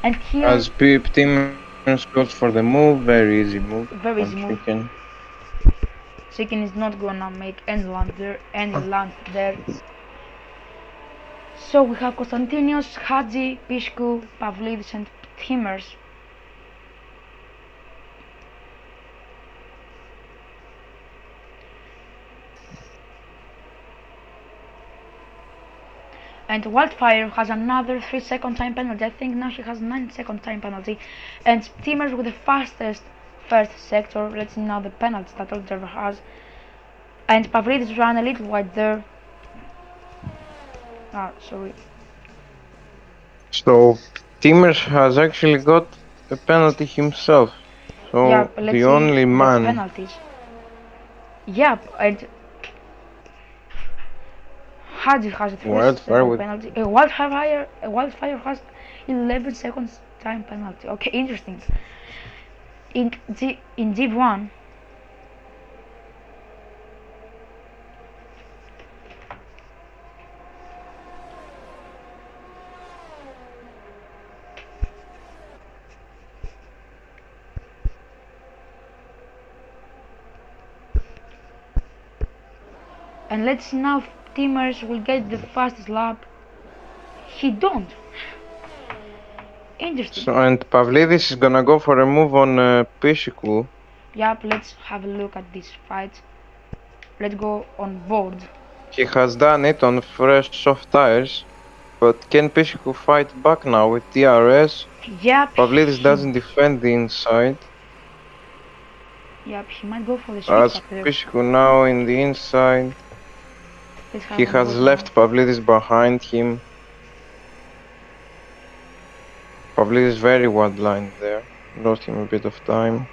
S1: And here,
S2: As Timers goes for the move, very easy move
S1: very
S2: on
S1: easy move.
S2: Chicken.
S1: Chicken is not gonna make any land there. So we have Konstantinos, Hadzi, Pishku, Pavlidis, and Timers. And Wildfire has another 3-second time penalty. I think now she has 9-second time penalty. And Timers with the fastest first sector. Let's see now the penalties that all driver has. And Pavlidis ran a little wide there. Sorry.
S2: So Timmers has actually got a penalty himself.
S1: Yeah,
S2: So
S1: let's
S2: the
S1: see
S2: only
S1: the
S2: man.
S1: penalties. Yep, and Hadji has a
S2: Wildfire
S1: second
S2: with
S1: penalty. Wildfire has 11 seconds time penalty. Okay, interesting. In Div 1, and let's see now if Timmers will get the fastest lap. He don't. Interesting.
S2: so, and Pavlidis is gonna go for a move on Pishiku.
S1: Yep, let's have a look at this fight. Let's go on board.
S2: He has done it on fresh soft tires, but can Pishiku fight back now with DRS?
S1: Yep,
S2: Pavlidis doesn't defend the inside,
S1: he might go for the switch
S2: as
S1: back there.
S2: Pishiku now in the inside.
S1: Let's have
S2: He
S1: on
S2: has
S1: board
S2: left Pavlidis behind him. Pavlidis very wide line there, lost him a bit of time.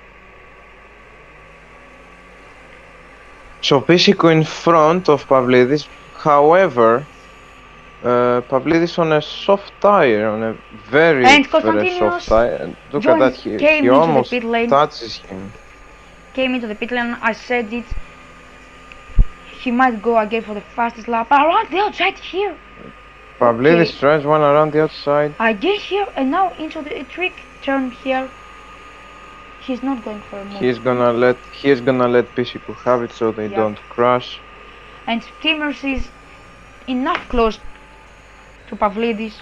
S2: So Pishiku in front of Pavlidis, however, Pavlidis on a soft tire, on a very
S1: And
S2: fresh soft
S1: Konstantinos
S2: tire. And look at that,
S1: came
S2: he
S1: into
S2: almost
S1: the pit lane.
S2: touches him.
S1: Came into the pit lane. I said it. He might go again for the fastest lap. Around the outside here.
S2: Pavlidis tries one around the outside.
S1: Again here and now into the trick turn here. He's not going for a move.
S2: He's gonna let Pishiku have it so they don't crash.
S1: And Timmers is enough close to Pavlidis.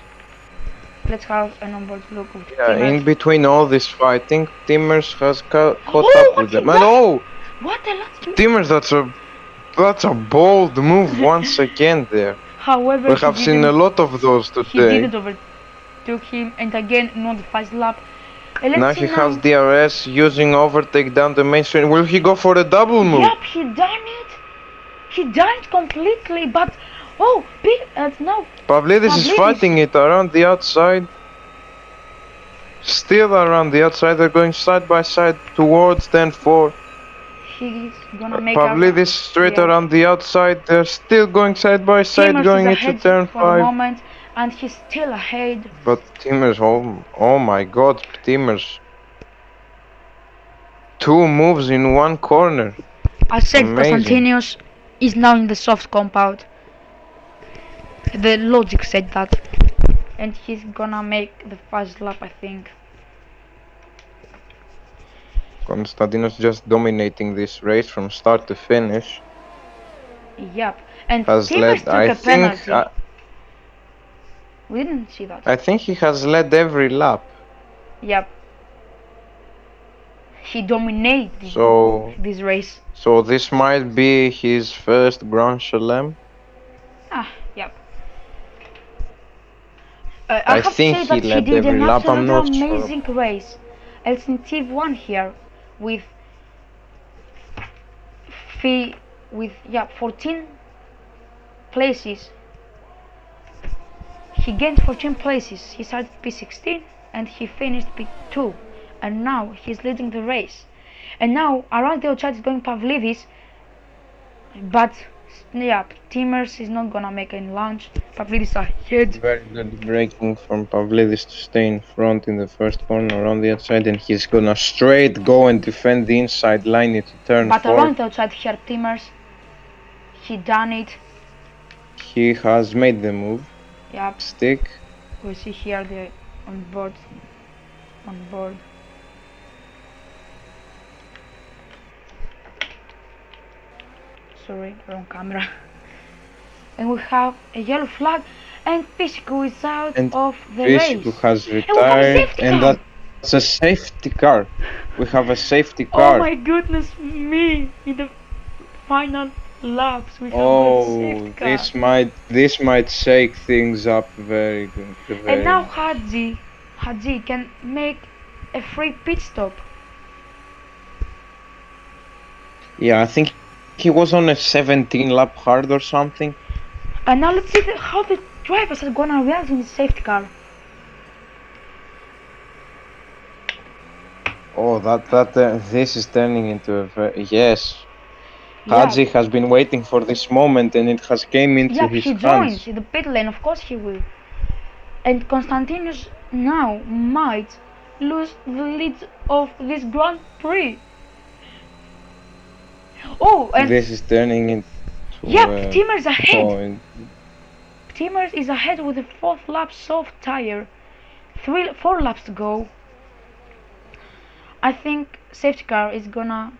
S1: Let's have an onboard look with Timmers.
S2: In between all this fighting, Timmers has caught up with them. And
S1: what a lot!
S2: Timmers, that's a bold move once again there.
S1: However,
S2: we have seen a lot of those today.
S1: He didn't overtook him, and again not the fast lap.
S2: Now he has DRS using overtake down the main street. Will he go for a double move?
S1: Yep, he done it. He done it completely, but now
S2: Pavlidis is fighting it around the outside. Still around the outside, they're going side by side towards 10-4.
S1: He's gonna make
S2: Pavlidis straight around the outside. They're still going side by side, going into turn 5.
S1: For the moment, and he's still ahead.
S2: But Timmers, oh my God, Timmers! 2 moves in 1 corner.
S1: I said Konstantinos is now in the soft compound. The logic said that, and he's gonna make the fast lap, I think.
S2: Konstantinos just dominating this race from start to finish.
S1: Yep, and
S2: has led.
S1: We didn't see that.
S2: I think he has led every lap.
S1: Yep. He dominated this race.
S2: So this might be his first Grand Chelem.
S1: Yep.
S2: I think he led every lap. I'm not sure.
S1: Amazing race. It's in Div 1 here with 14 places. He gained 14 places. He started P16 and he finished P2, and now he's leading the race. And now around the outside is going Pavlidis, but Timmers is not gonna make any launch. Pavlidis ahead.
S2: Very good braking from Pavlidis to stay in front in the first corner around the outside, and he's gonna straight go and defend the inside line into turn 4.
S1: But around the outside here, Timmers, he done it.
S2: He has made the move.
S1: Yep.
S2: Stick.
S1: We see here the on board. Sorry, wrong camera. And we have a yellow flag, and Pishiku is out of the race.
S2: Pishiku has retired, and that's a safety car. We have a safety car.
S1: Oh my goodness me! In the final laps, we have a safety car.
S2: This might shake things up very good.
S1: And now Hadji can make a free pit stop.
S2: Yeah, I think he was on a 17 lap hard or something.
S1: And now let's see how the Drivers are gonna react in the safety car.
S2: Oh, this is turning into yes.
S1: Yeah,
S2: Hadzi has been waiting for this moment, and it has came into
S1: yeah,
S2: his
S1: he joins
S2: hands.
S1: in the pit lane, of course he will. And Constantinos now might lose the lead of this Grand Prix. Oh, and
S2: This is turning into
S1: yep,
S2: a
S1: Timmer's ahead.
S2: point.
S1: Timmer's is ahead with the fourth lap soft tire. 4 laps to go. I think safety car is gonna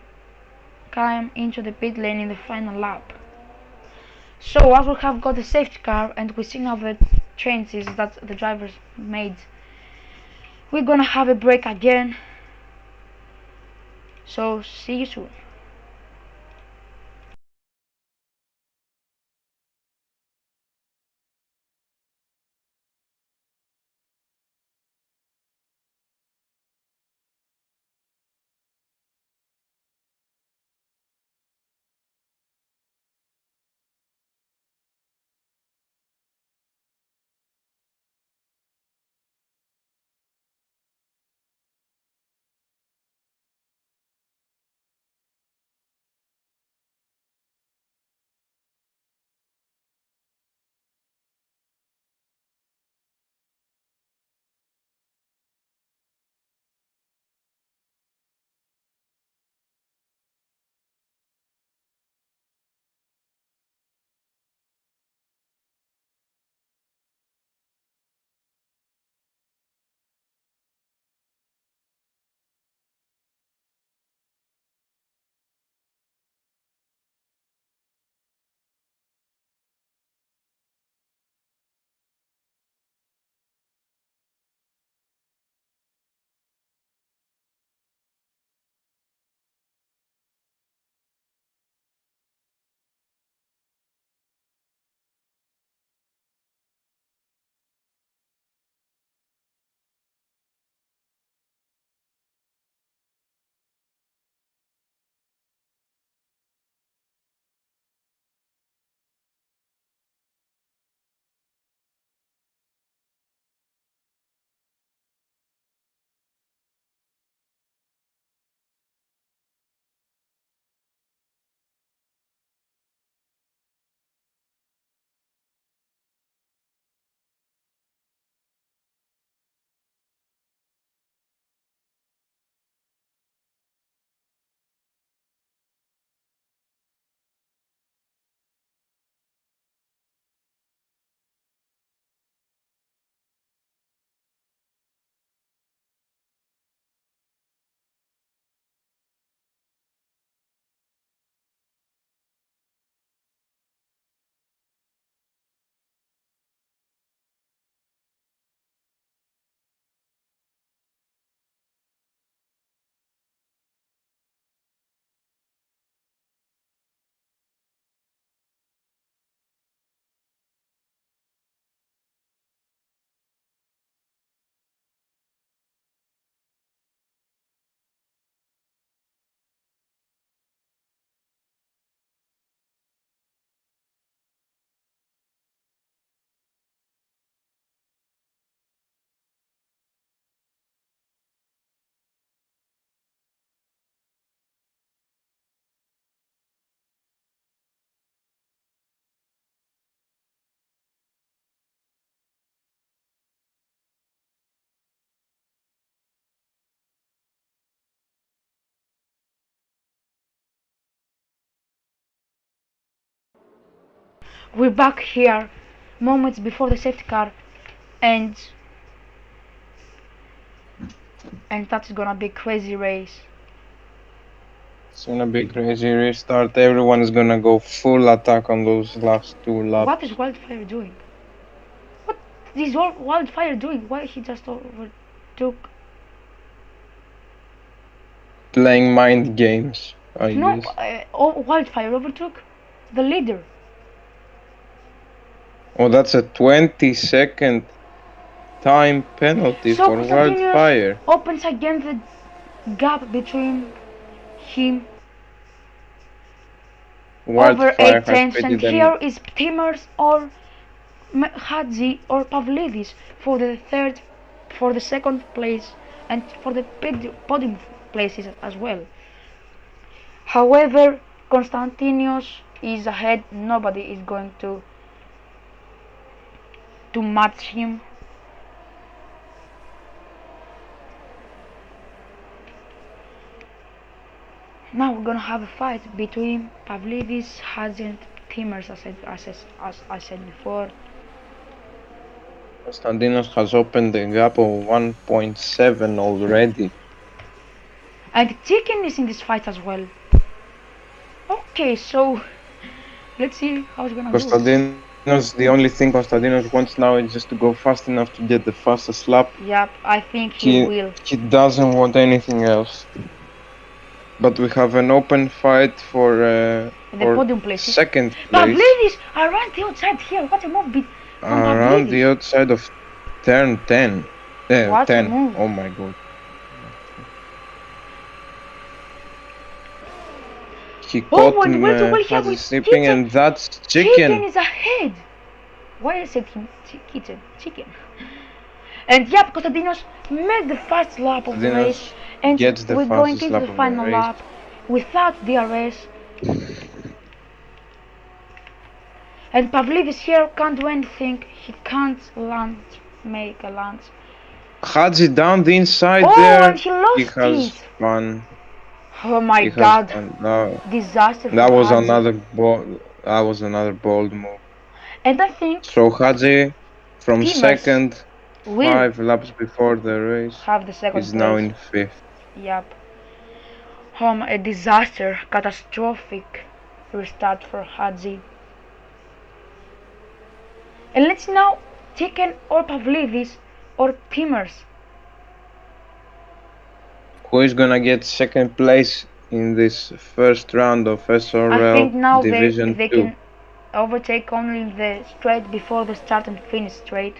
S1: climb into the pit lane in the final lap. So as we have got the safety car and we see now the changes that the drivers made, we're gonna have a break again. So see you soon. We're back here, moments before the safety car, and that's gonna be a crazy race.
S2: It's gonna be crazy restart. Everyone is gonna go full attack on those last 2 laps.
S1: What is Wildfire doing? What is Wildfire doing? Why he just overtook?
S2: Playing mind games, I
S1: No,
S2: guess.
S1: Wildfire overtook the leader.
S2: Oh, that's a 20-second time penalty
S1: So
S2: for
S1: Constantinos
S2: Wildfire.
S1: opens again the gap between him over
S2: Wildfire
S1: 8
S2: has
S1: tenths, and
S2: pitted an
S1: here is Timmers or Hadzi or Pavlidis for the third, for the second place, and for the podium places as well. However, Constantinos is ahead. Nobody is going to match him. Now we're gonna have a fight between Pavlidis, Hadzi, and Timmers, as I said before.
S2: Konstantinos has opened a gap of 1.7 already.
S1: And Chicken is in this fight as well. Okay, so let's see how it's gonna go.
S2: Konstantinos, the only thing Konstantinos wants now is just to go fast enough to get the fastest lap.
S1: Yep, I think he will.
S2: He doesn't want anything else. But we have an open fight for
S1: podium places.
S2: second place.
S1: Pavlidis around the outside here. What a move
S2: around the outside of turn 10.
S1: What
S2: 10.
S1: A move.
S2: Oh my god. He caught Hadzi slipping, and that's Chicken.
S1: Chicken is ahead. Why I said him Chicken. And yep, Konstantinos made the first lap of the race, and we're going into the final lap without DRS. And Pavlidis here can't do anything. He can't make a land.
S2: Hadzi down the inside
S1: there.
S2: And
S1: he lost
S2: he has fun.
S1: Oh my god! Disaster.
S2: That was another bold move.
S1: And I think
S2: so. Hadzi from second, 5 laps before the race,
S1: have the second
S2: is now in 5th.
S1: Yep. A disaster, catastrophic restart for Hadzi. And let's now Chicken or Pavlidis or Timmers.
S2: Who is gonna get second place in this first round of SRL
S1: I think now
S2: Division
S1: they
S2: 2?
S1: Can overtake only the straight before the start and finish straight.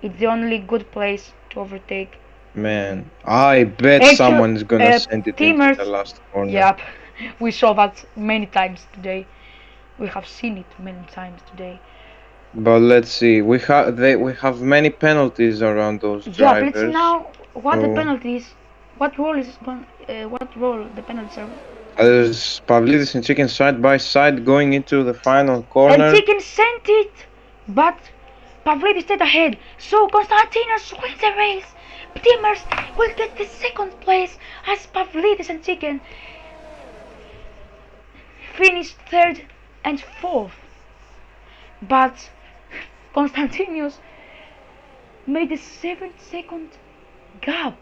S1: It's the only good place to overtake.
S2: Man, I bet someone's gonna send it into the last corner.
S1: Yep, we saw that many times today. We have seen it many times today.
S2: But let's see, we have many penalties around those drivers.
S1: Yeah, let's now what the penalties. What role is what role the penalties are?
S2: There's Pavlidis and Chicken side by side going into the final corner.
S1: And Chicken sent it, but Pavlidis stayed ahead. So Konstantinos wins the race. Timmers will get the second place as Pavlidis and Chicken finished third and fourth. But Konstantinos made a 7-second gap.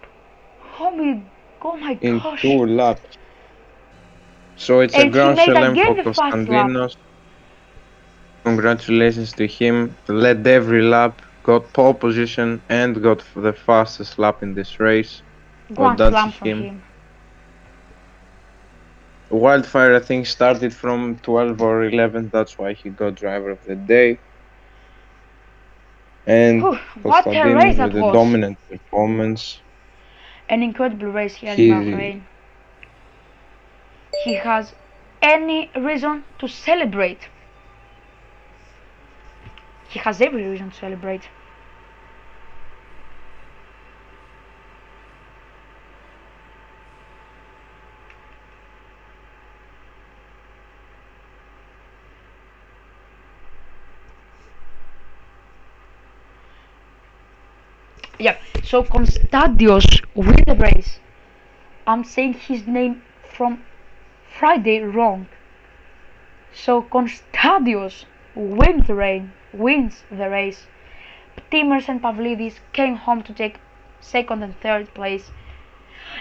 S1: Oh my gosh.
S2: In 2 laps. So it's a Grand Slam for Konstantinos. Congratulations to him. Led every lap, got pole position, and got the fastest lap in this race.
S1: Grand Slam for him.
S2: Wildfire, I think, started from 12 or 11. That's why he got driver of the day. And Konstantinos with a dominant performance.
S1: An incredible race here in Bahrain. He has any reason to celebrate. He has every reason to celebrate. Yeah, so Constadios win the race. I'm saying his name from Friday wrong. So Constadios wins the race. Timmers and Pavlidis came home to take second and third place.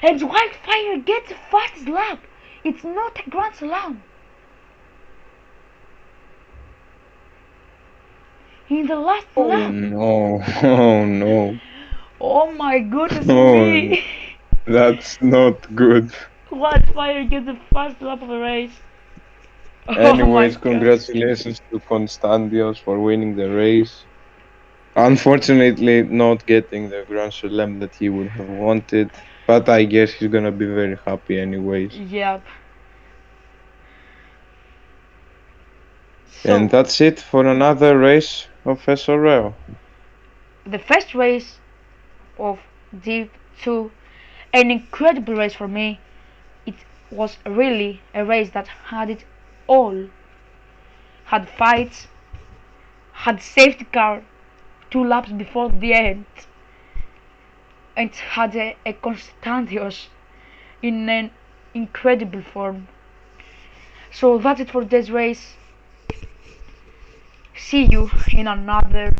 S1: And Wildfire gets the fastest lap. It's not a Grand Slam. In the last lap.
S2: No, oh no.
S1: Oh my goodness me!
S2: That's not good.
S1: Wildfire gets the first lap of the race.
S2: Anyways, congratulations to Konstantinos for winning the race. Unfortunately, not getting the Grand Slam that he would have wanted, but I guess he's gonna be very happy anyways.
S1: Yep.
S2: So, and that's it for another race of SRL.
S1: The first race of Div 2, an incredible race for me. It was really a race that had it all. Had fights, had safety car 2 laps before the end, and had a Constantius in an incredible form. So that's it for today's race. See you in another